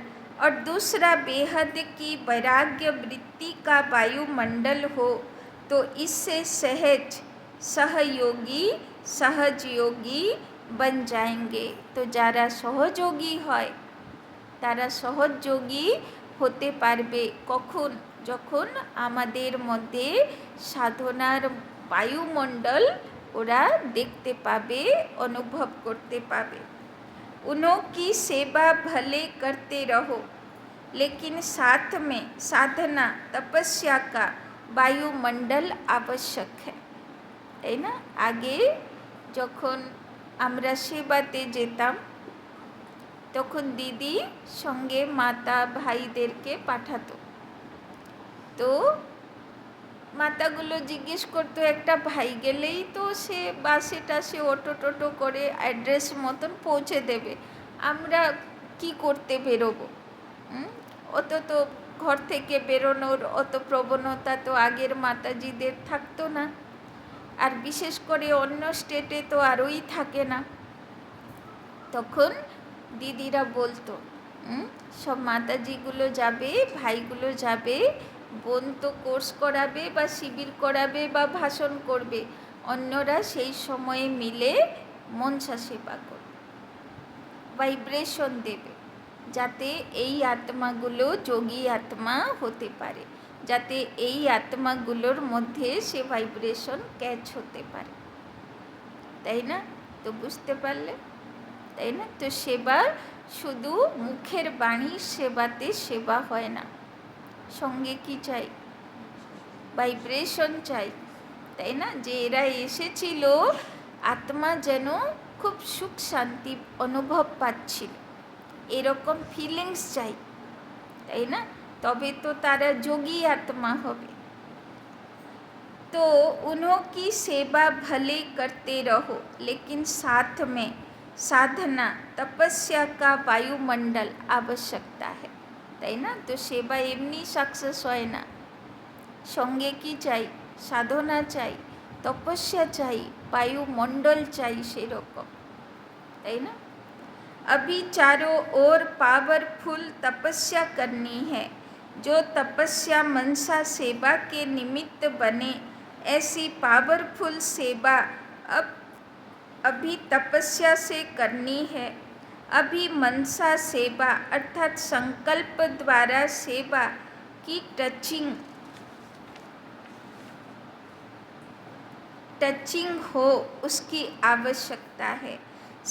और दूसरा बेहद की वैराग्य वृत्ति का वायुमंडल हो, तो इससे सहज सहयोगी सहजयोगी बन जाएंगे। तो যারা সহযোগী হয় তারা সহযোগী হতে পারবে। কখন? যখন আমাদের মধ্যে সাধনার বায়ুমণ্ডল ওরা দেখতে পাবে, অনুভব করতে পাবে। उनकी सेवा भले करते रहो, लेकिन साथ में साधना तपस्या का वायुमंडल आवश्यक है। তাই না? আগে যখন আমরা সেবাতে যেতাম তখন দিদি সঙ্গে মাতা ভাইদেরকে পাঠাতো। তো মাতাগুলো জিজ্ঞেস করতো, একটা ভাই গেলেই তো সে বাসে টাসে অটো টোটো করে অ্যাড্রেস মতন পৌঁছে দেবে, আমরা কি করতে বেরোবো? অত তো ঘর থেকে বেরোনোর অত প্রবণতা তো আগের মাতাজিদের থাকতো না, আর বিশেষ করে অন্য স্টেটে তো আরোই থাকে না। তখন দিদিরা বলতো সব মাতাজিগুলো যাবে, ভাইগুলো যাবে, বোন তো কোর্স করাবে বা শিবির করাবে বা ভাষণ করবে, অন্যরা সেই সময়ে মিলে মনসা সেবা করবে, ভাইব্রেশন দেবে, যাতে এই আত্মাগুলো যোগী আত্মা হতে পারে, যাতে এই আত্মাগুলোর মধ্যে সে ভাইব্রেশন ক্যাচ হতে পারে। তাই না? তো বুঝতে পারলে? তাই না? তো সেবা শুধু মুখের বাণীর সেবাতে সেবা হয় না, সঙ্গে কি চাই? ভাইব্রেশন চাই। তাই না? যে এরা এসেছিল আত্মা যেন খুব সুখ শান্তি অনুভব পাচ্ছিল, এরকম ফিলিংস চাই। তাই না? তবে তো তারা যোগী আত্মা হবে। तो उनकी सेवा भले करते रहो, लेकिन साथ में साधना तपस्या का वायुमंडल आवश्यकता है। তাই না? তো সেবা এমনি সাকসেস হয় না, সঙ্গে কি চাই? সাধনা চাই, তপস্যা চাই, বায়ুমণ্ডল চাই সেরকম। তাই না? अभी चारों ओर पावरफुल तपस्या करनी है। जो तपस्या मनसा सेवा के निमित्त बने, ऐसी पावरफुल सेवा अब अभी तपस्या से करनी है। अभी मनसा सेवा अर्थात संकल्प द्वारा सेवा की टचिंग हो, उसकी आवश्यकता है।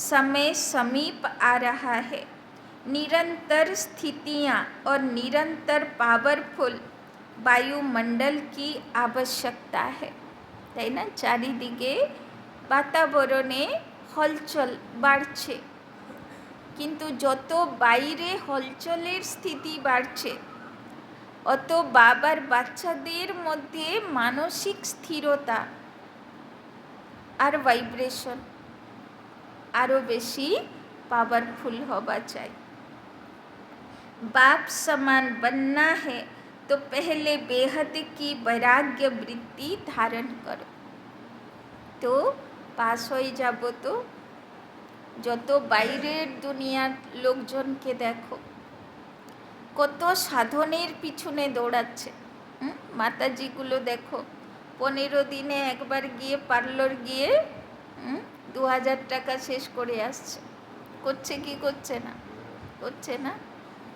समय समीप आ रहा है। निरंतर स्थितियाँ और निरंतर पावरफुल বায়ুমণ্ডল কি আবশ্যকতা है। তাই না? চারিদিকে বাতাবরণে হলচল বাড়ছে, কিন্তু যত বাইরে হলচলের স্থিতি বাড়ছে, অত বাবার বাচ্চাদের মধ্যে মানসিক স্থিরতা আর ভাইব্রেশন আরও বেশি पावरफुल হওয়া চাই। बाप समान बनना है तो पहले बेहद की वैराग्य वृत्ति धारण करो। तो पास হয়ে যাব, তো যত বাইরের দুনিয়ার লোকজনকে দেখো কত সাধনের পিছনে দৌড়াচ্ছে। মাতাজিগুলো দেখো 15 দিনে একবার গিয়ে পার্লার গিয়ে 2000 টাকা শেষ করে আসছে। করছে কি করছে না? করছে না?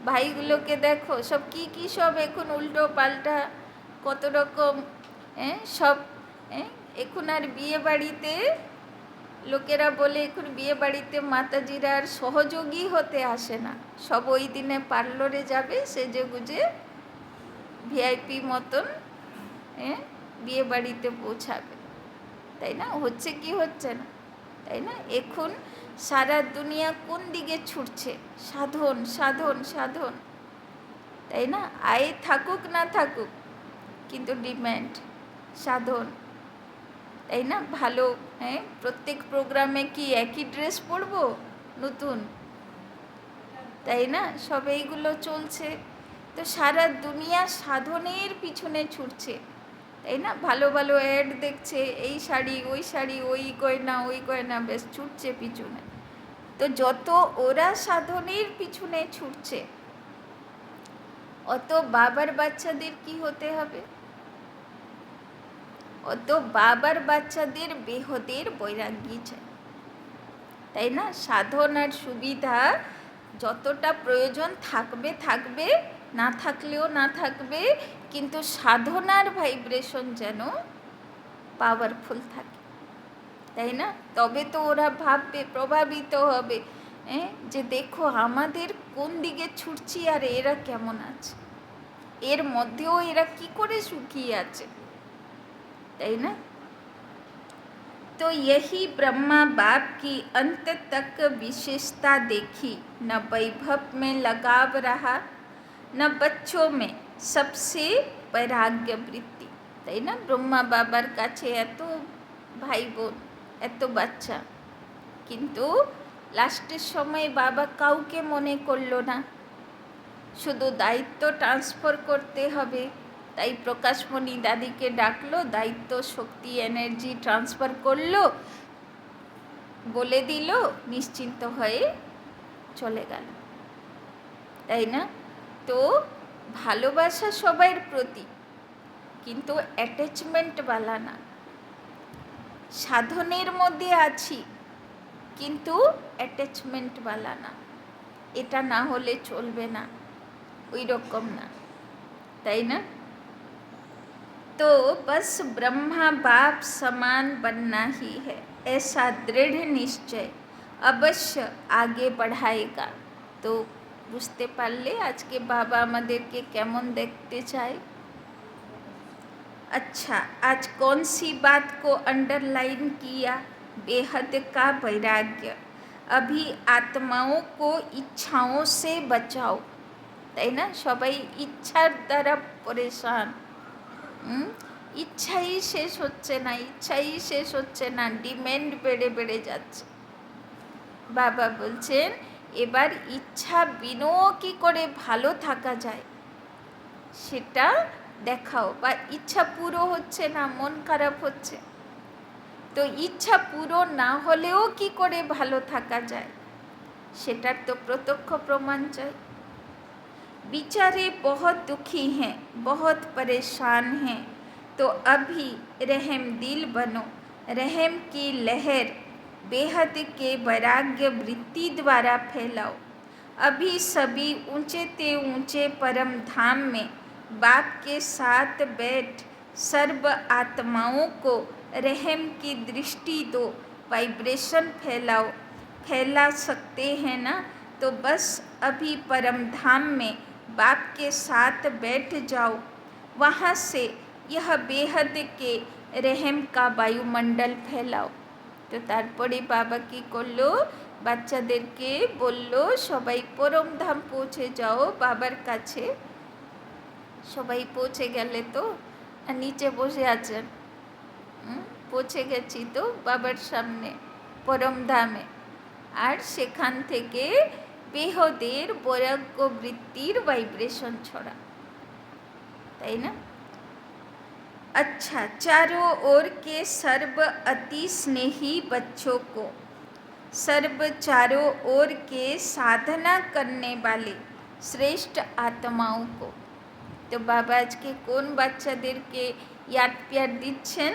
ভাইগুলোকে দেখো সব কি সব এখন উল্টো পাল্টা কত রকম সব। এখন আর বিয়ে বাড়িতে লোকেরা বলে এখন বিয়ে বাড়িতে মাতাজিরা আর সহযোগী হতে আসে না, সব ওই দিনে পার্লারে যাবে সেজে গুজে ভিআইপি মতন বিয়ে বাড়িতে পৌঁছাবে। তাই না? হচ্ছে কি হচ্ছে না? তাই না? এখন সারা দুনিয়া কোন দিকে ছুটছে? সাধন সাধন সাধন। তাই না? আয় থাকুক না থাকুক, কিন্তু ডিম্যান্ড সাধন। তাই না? ভালো, প্রত্যেক প্রোগ্রামে কি একই ড্রেস পরবো নতুন? তাই না? সব এইগুলো চলছে। তো সারা দুনিয়া সাধনের পিছনে ছুটছে। তাই না? ভালো ভালো অ্যাড দেখছে, এই শাড়ি ওই গয়না বেশ ছুটছে পিছনে। তো যত ওরা সাধনের পিছনে ছুটছে, অত বাবার বাচ্চাদের কি হতে হবে? অত বাবার বাচ্চাদের বেহদের বৈরাগ্য চাই। তাই না? সাধনার সুবিধা যতটা প্রয়োজন থাকবে, না থাকলেও না থাকবে, কিন্তু সাধনার ভাইব্রেশন যেন পাওয়ারফুল থাকে, তাই না? তবে তো ওরা ভাববে, প্রভাবিত হবে, যে দেখো আমাদের কোন দিকে ছুটছি আর এরা কেমন আছে, এর মধ্যেও এরা কি করে সুখী আছে, তাই না? तो यही ब्रह्मा बाप की अंत तक विशेषता देखी, न वैभव में लगाव रहा, न बच्चों में सबसे वैराग्य वृत्ति, তাই না? ব্রহ্মা বাবার কাছে এত ভাই বোন, এত বাচ্চা, কিন্তু লাস্টের সময় বাবা কাউকে মনে করলো না, শুধু দায়িত্ব ট্রান্সফার করতে হবে, তাই প্রকাশমণি দাদিকে ডাকলো, দায়িত্ব শক্তি এনার্জি ট্রান্সফার করলো, বলে দিল, নিশ্চিন্ত হয়ে চলে গেল, তাই না? তো ভালোবাসা সবার প্রতি, কিন্তু অ্যাটাচমেন্টওয়ালা না। সাধনের মধ্যে আছি কিন্তু অ্যাটাচমেন্টওয়ালা না, এটা না হলে চলবে না, ওই রকম না, তাই না? तो बस ब्रह्मा बाप समान बनना ही है, ऐसा दृढ़ निश्चय अवश्य आगे बढ़ाएगा। तो বুঝতে পারলে আজকে বাবা আমাদেরকে কেমন দেখতে চায়। अच्छा, आज कौन सी बात को अंडरलाइन किया? बेहद का वैराग्य। अभी आत्माओं को इच्छाओं से बचाओ, তাই না? সবাই ইচ্ছার দ্বারা পরেশান, ইচ্ছাই শেষ হচ্ছে না, ইচ্ছাই শেষ হচ্ছে না, ডিমান্ড বেড়ে বেড়ে যাচ্ছে। বাবা বলছেন এবার ইচ্ছা বিনেও কী করে ভালো থাকা যায় সেটা দেখাও, বা ইচ্ছা পুরো হচ্ছে না, মন খারাপ হচ্ছে, তো ইচ্ছা পুরো না হলেও কি করে ভালো থাকা যায় সেটার তো প্রত্যক্ষ প্রমাণ চাই। बेचारे बहुत दुखी हैं, बहुत परेशान हैं, तो अभी रहम दिल बनो, रहम की लहर बेहद के वैराग्य वृत्ति द्वारा फैलाओ। अभी सभी ऊंचे ते ऊंचे परम धाम में बाप के साथ बैठ सर्व आत्माओं को रहम की दृष्टि दो, वाइब्रेशन फैलाओ। फैला सकते हैं ना? तो बस अभी परम धाम में बाप के साथ बैठ जाओ, वहाँ से यह बेहद के रहम का वायुमंडल फैलाओ। তো তারপরে বাবা কী করলো, বাচ্চাদেরকে বলল সবাই পরমধাম পৌঁছে যাও বাবার কাছে। সবাই পৌঁছে গেলে তো, নিচে বসে আছেন, পৌঁছে গেছি তো বাবার সামনে পরমধামে, আর সেখান থেকে বেহদের বৈরাগ্য বৃত্তির ভাইব্রেশন ছড়া, তাই না? अच्छा, चारों ओर के सर्व अति स्नेही बच्चों को, सर्व चारों ओर के साधना करने वाले श्रेष्ठ आत्माओं को। तो बाबा আজকে কোন বাচ্চাদেরকে ইয়াদ প্যার দিচ্ছেন?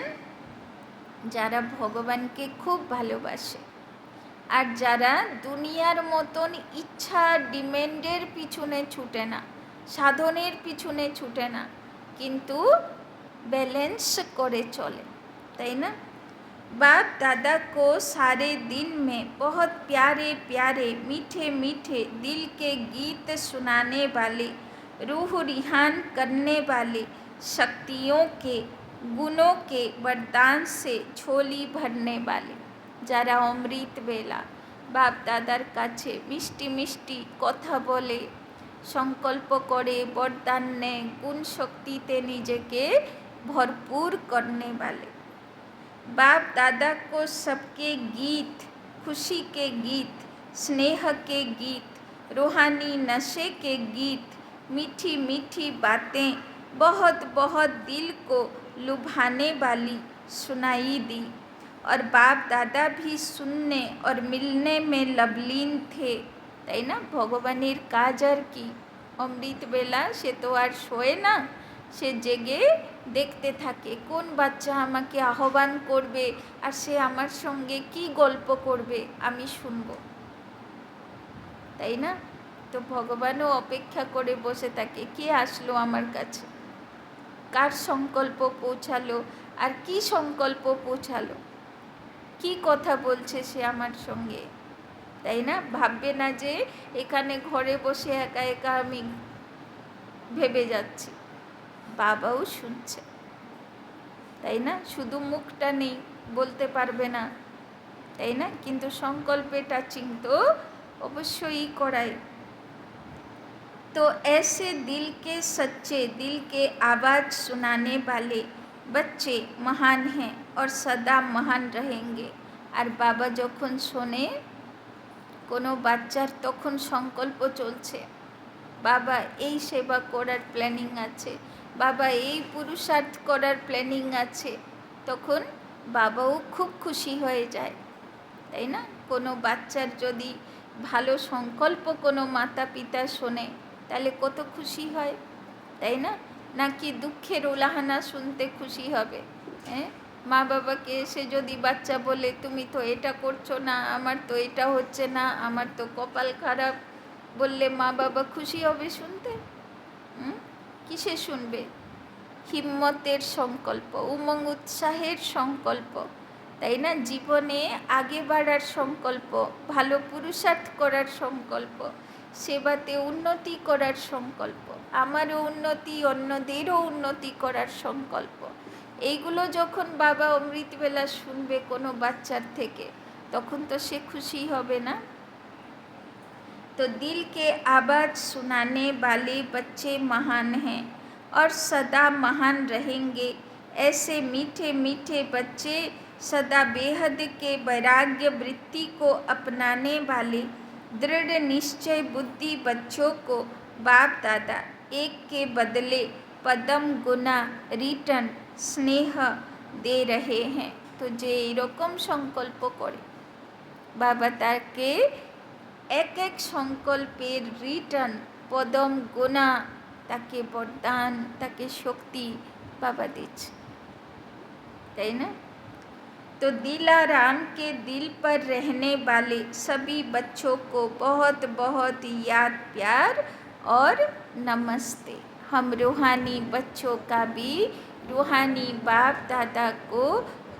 যারা ভগবানকে খুব ভালোবাসে, আর যারা দুনিয়ার মতন ইচ্ছা ডিমান্ডের পিছনে ছুটে না, সাধনের পিছনে ছুটে না, কিন্তু बैलेंस करे चले, ताई ना? बाप दादा को सारे दिन में बहुत प्यारे प्यारे मीठे मीठे दिल के गीत सुनाने वाले, रूह रिहान करने वाले, शक्तियों के गुणों के वरदान से झोली भरने वाले, যারা অমৃত বেলা বাপ দাদার কাছে মিষ্টি মিষ্টি কথা বলে, সংকল্প করে, বরদান নেয়, গুণ শক্তিতে নিজেকে भरपूर करने वाले। बाप दादा को सबके गीत, खुशी के गीत, स्नेह के गीत, रूहानी नशे के गीत, मीठी मीठी बातें बहुत बहुत दिल को लुभाने वाली सुनाई दी, और बाप दादा भी सुनने और मिलने में लवलीन थे, তাই না? ভগবানের কাজ আর কি, অমৃত বেলা সে তো আর শোয় না, সে জেগে দেখতে থাকে কোন বাচ্চা আমাকে আহ্বান করবে আর সে আমার সঙ্গে কি গল্প করবে আমি শুনব, তাই না? তো ভগবানও অপেক্ষা করে বসে থাকে, কে আসলো আমার কাছে, কার সংকল্প পৌঁছালো, আর কি সংকল্প পৌঁছালো, কি কথা বলছে সে আমার সঙ্গে, তাই না? ভাববে না যে এখানে ঘরে বসে একা একা আমি ভেবে যাচ্ছি, বাবাও শুনছে, তাই না? শুধু মুখটা নেই, বলতে পারবে না, তাই না? কিন্তু সংকল্পে টাচিং তো অবশ্যই করায়। तो ऐसे दिल के सच्चे, दिल के आवाज़ सुनाने वाले बच्चे महान हैं और सदा महान रहेंगे। আর বাবা যখন শোনে কোনো বাচ্চার তখন সংকল্প চলছে, বাবা এই সেবা করার প্ল্যানিং আছে, বাবা এই পুরুষার্থ করার প্ল্যানিং আছে, তখন বাবাও খুব খুশি হয়ে যায়, তাই না? কোনো বাচ্চার যদি ভালো সংকল্প কোনো মাতা পিতা শোনে তাহলে কত খুশি হয়, তাই না? নাকি দুঃখের উলাহানা শুনতে খুশি হবে? হ্যাঁ, মা বাবাকে এসে যদি বাচ্চা বলে তুমি তো এটা করছো না, আমার তো এটা হচ্ছে না, আমার তো কপাল খারাপ, বললে মা বাবা খুশি হবে শুনতে? কিসে শুনবে? হিম্মতের সংকল্প, উমং উৎসাহের সংকল্প, তাই না? জীবনে আগে বাড়ার সংকল্প, ভালো পুরুষার্থ করার সংকল্প, সেবাতে উন্নতি করার সংকল্প, আমারও উন্নতি, অন্যদেরও উন্নতি করার সংকল্প, এইগুলো যখন বাবা অমৃতবেলা শুনবে কোনো বাচ্চার থেকে, তখন তো সে খুশি হবে না? तो दिल के आवाज़ सुनाने वाले बच्चे महान हैं और सदा महान रहेंगे। ऐसे मीठे मीठे बच्चे, सदा बेहद के वैराग्य वृत्ति को अपनाने वाले दृढ़ निश्चय बुद्धि बच्चों को बाप दादा एक के बदले पदम गुना रिटर्न स्नेह दे रहे हैं। तो जे एरकम संकल्प करे बाबा ताके এক এক সংকল্পের রিটার্ন পদম গুণা, তাকে বরদান, তাকে শক্তি বাবা দিচ্ছে, তাই না? तो दिलाराम के दिल पर रहने वाले सभी बच्चों को बहुत बहुत याद प्यार और नमस्ते। हम रूहानी बच्चों का भी रूहानी बाप दादा को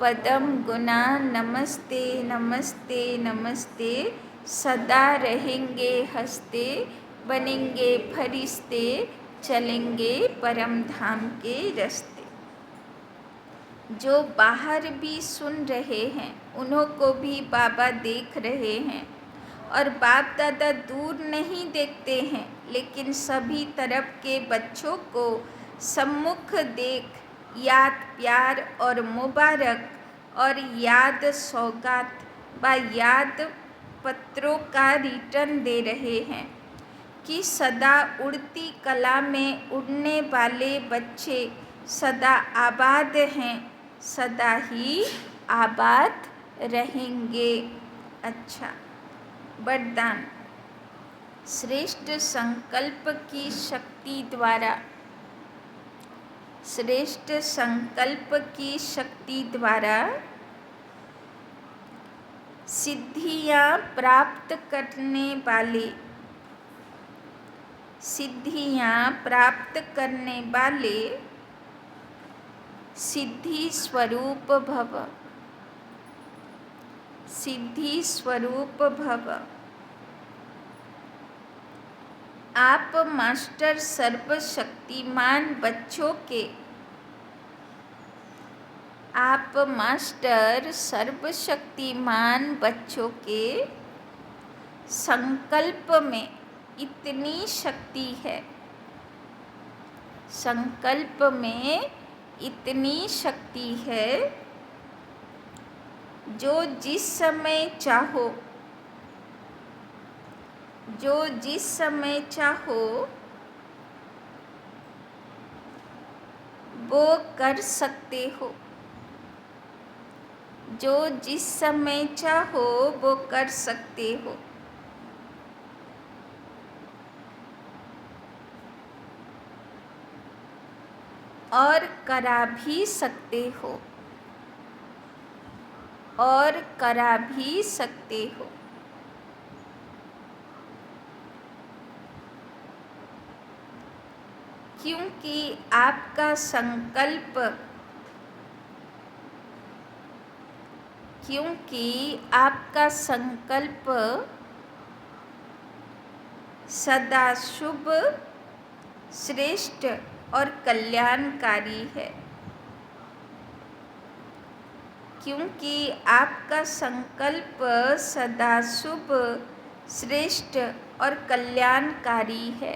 पदम गुना नमस्ते नमस्ते नमस्ते, सदा रहेंगे हंसते, बनेंगे फरिश्ते, चलेंगे परम धाम के रास्ते। जो बाहर भी सुन रहे हैं उन्हों को भी बाबा देख रहे हैं, और बाप दादा दूर नहीं देखते हैं, लेकिन सभी तरफ के बच्चों को सम्मुख देख याद प्यार और मुबारक और याद सौगात व याद पत्रों का रिटर्न दे रहे हैं कि सदा उड़ती कला में उड़ने वाले बच्चे सदा आबाद हैं, सदा ही आबाद रहेंगे। अच्छा, वरदान। श्रेष्ठ संकल्प की शक्ति द्वारा, श्रेष्ठ संकल्प की शक्ति द्वारा सिद्धियाँ प्राप्त करने वाले, सिद्धियाँ प्राप्त करने वाले सिद्धि स्वरूप भव, सिद्धि स्वरूप भव। आप मास्टर सर्वशक्तिमान बच्चों के, आप मास्टर सर्वशक्तिमान बच्चों के संकल्प में इतनी शक्ति है, संकल्प में इतनी शक्ति है, जो जिस समय चाहो, जो जिस समय चाहो वो कर सकते हो, जो जिस समय चाहो वो कर सकते हो, और करा भी सकते हो, और करा भी सकते हो। क्योंकि आपका संकल्प सदा शुभ, श्रेष्ठ और कल्याणकारी है। क्योंकि आपका संकल्प सदा शुभ, श्रेष्ठ और कल्याणकारी है।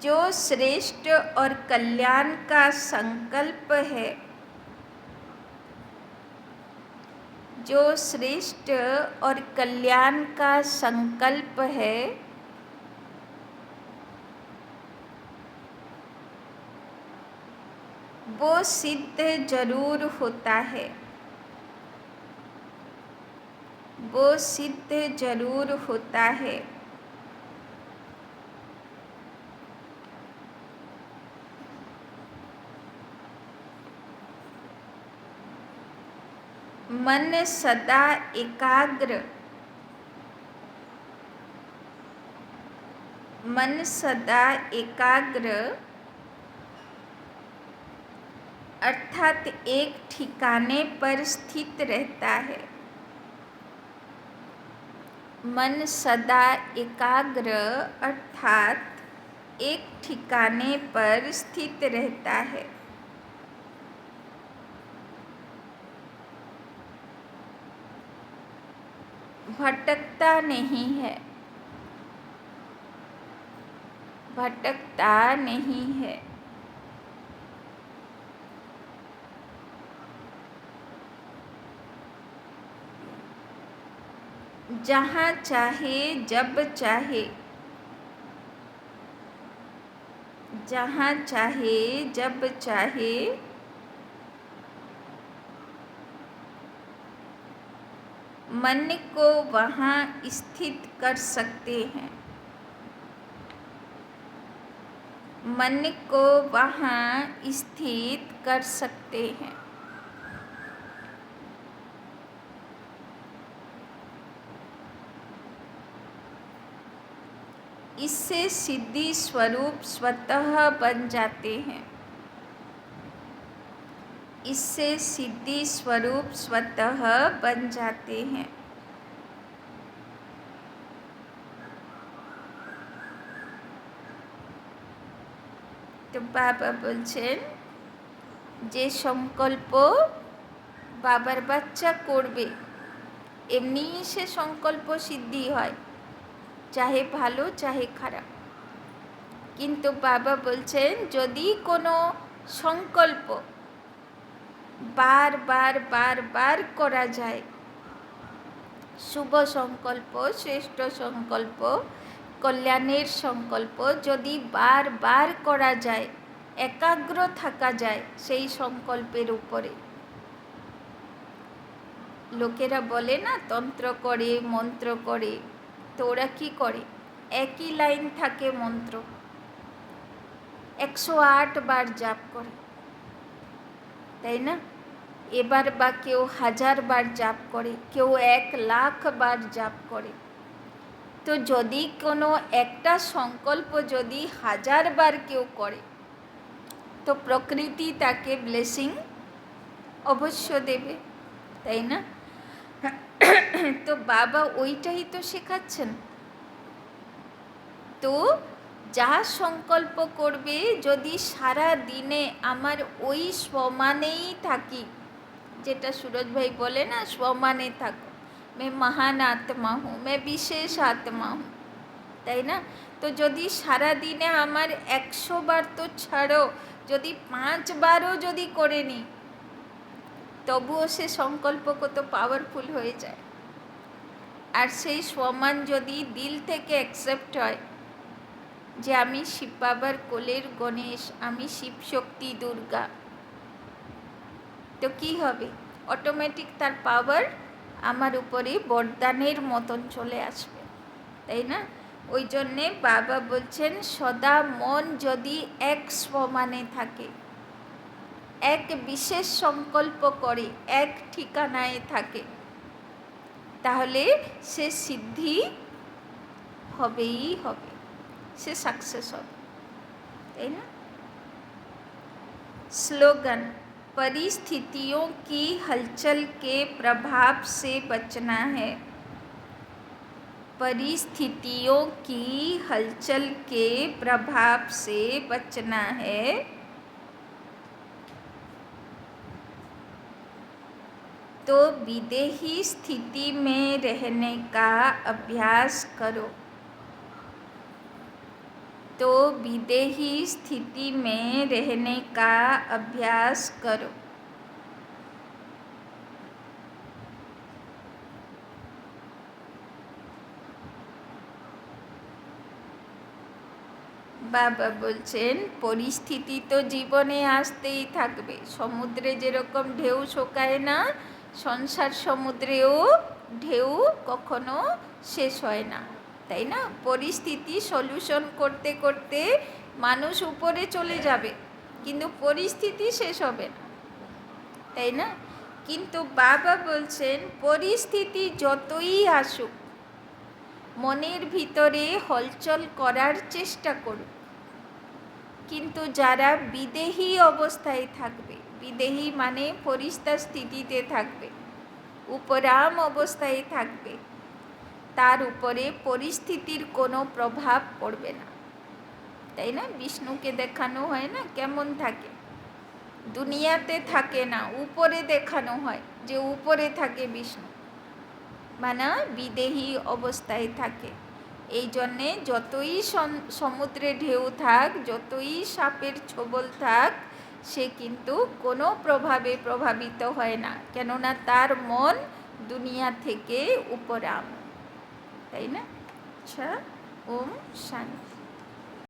जो श्रेष्ठ और कल्याण का संकल्प है, जो श्रेष्ठ और कल्याण का संकल्प है, वो सिद्ध जरूर होता है। वो सिद्ध जरूर होता है। मन सदा एकाग्र, मन सदा एकाग्र अर्थात एक ठिकाने पर स्थित रहता है। मन सदा एकाग्र अर्थात एक ठिकाने पर स्थित रहता है। भटकता नहीं है, भटकता नहीं है। जहाँ चाहे जब चाहे, जहाँ चाहे जब चाहे मन को वहाँ स्थित कर सकते हैं। मन को वहाँ स्थित कर सकते हैं। इससे सिद्धि स्वरूप स्वतः बन जाते हैं। इससे सिद्धि स्वरूप स्वतः बन जाते हैं। तो बाबा बोलছেন যে সংকল্প বাবার বাচ্চা করবে এমনিই সে সংকল্প সিদ্ধি হয়, চাহে ভালো চাহে খারাপ। কিন্তু বাবা বলছেন যদি কোনো সংকল্প বারবার বারবার করা যায়, শুভ সংকল্প, শ্রেষ্ঠ সংকল্প, কল্যাণের সংকল্প যদি বারবার করা যায়, একাগ্র থাকা যায় সেই সংকল্পের উপরে। লোকেরা বলে না তন্ত্র করে, মন্ত্র করে, তো ওরা কী করে, একই লাইন থাকে মন্ত্র 108 বার জাপ করে, তাই না? এবার বা কেউ 1000 বার জাপ করে, কেউ 1,00,000 বার জাপ করে। তো যদি কোনো একটা সংকল্প যদি 1000 বার কেউ করে তো প্রকৃতি তাকে ব্লেসিং অবশ্য দেবে, তাই না? তো বাবা ওইটাই তো শেখাচ্ছেন। তো যা সংকল্প করবে যদি সারা দিনে আমার ওই সমানেই থাকি, যেটা সুরজ ভাই বলে না সমানে থাকো, मैं महान आत्मा हूँ, मैं विशेष आत्मा हूँ, তাই না? তো যদি সারা দিনে আমার 100 বার তো ছাড়ো, যদি 5 বারও যদি করে নিই তবুও সে সংকল্প কত পাওয়ারফুল হয়ে যায়। আর সেই সমান যদি দিল থেকে অ্যাকসেপ্ট হয় যে আমি শিব বাবার কোলের গণেশ, আমি শিব শক্তি দুর্গা, তো কী হবে, অটোমেটিক তার পাওয়ার আমার উপরে বরদানের মতন চলে আসবে, তাই না? ওই জন্যে বাবা বলছেন সদা মন যদি এক সমানে থাকে, এক বিশেষ সংকল্প করে, এক ঠিকানায় থাকে, তাহলে সে সিদ্ধি হবেই হবে, সে সাকসেস হবে, তাই না? स्लोगन: परिस्थितियों की हलचल के प्रभाव से बचना है। परिस्थितियों की हलचल के प्रभाव से बचना है। तो विदेही स्थिति में रहने का अभ्यास करो। तो विदेही स्थिति में रहने का अभ्यास करो। বাবা বলছেন পরিস্থিতি তো জীবনে আসতেই থাকবে। সমুদ্রে যেরকম ঢেউ শোকায় না, সংসার সমুদ্রেও ঢেউ কখনো শেষ হয় না, তাই না? পরিস্থিতি সলিউশন করতে করতে মানুষ উপরে চলে যাবে, কিন্তু পরিস্থিতি শেষ হবে না, তাই না? কিন্তু বাবা বলছেন পরিস্থিতি যতই আসুক, মনের ভিতরে হলচল করার চেষ্টা করুক, কিন্তু যারা বিদেহী অবস্থায় থাকবে, বিদেহী মানে ফরিস্তা স্থিতিতে থাকবে, উপরাম অবস্থায় থাকবে, তার উপরে পরিস্থিতির কোনো প্রভাব পড়বে না, তাই না? বিষ্ণুকে দেখানো হয় না কেমন থাকে, দুনিয়াতে থাকে না, উপরে দেখানো হয় যে উপরে থাকে বিষ্ণু, মানে বিদেহী অবস্থায় থাকে। এই জন্যে যতই সমুদ্রে ঢেউ থাক, যতই সাপের ছোবল থাক, সে কিন্তু কোনো প্রভাবে প্রভাবিত হয় না, কেননা তার মন দুনিয়া থেকে উপরাম, তাই না? আচ্ছা, ওম শান্তি।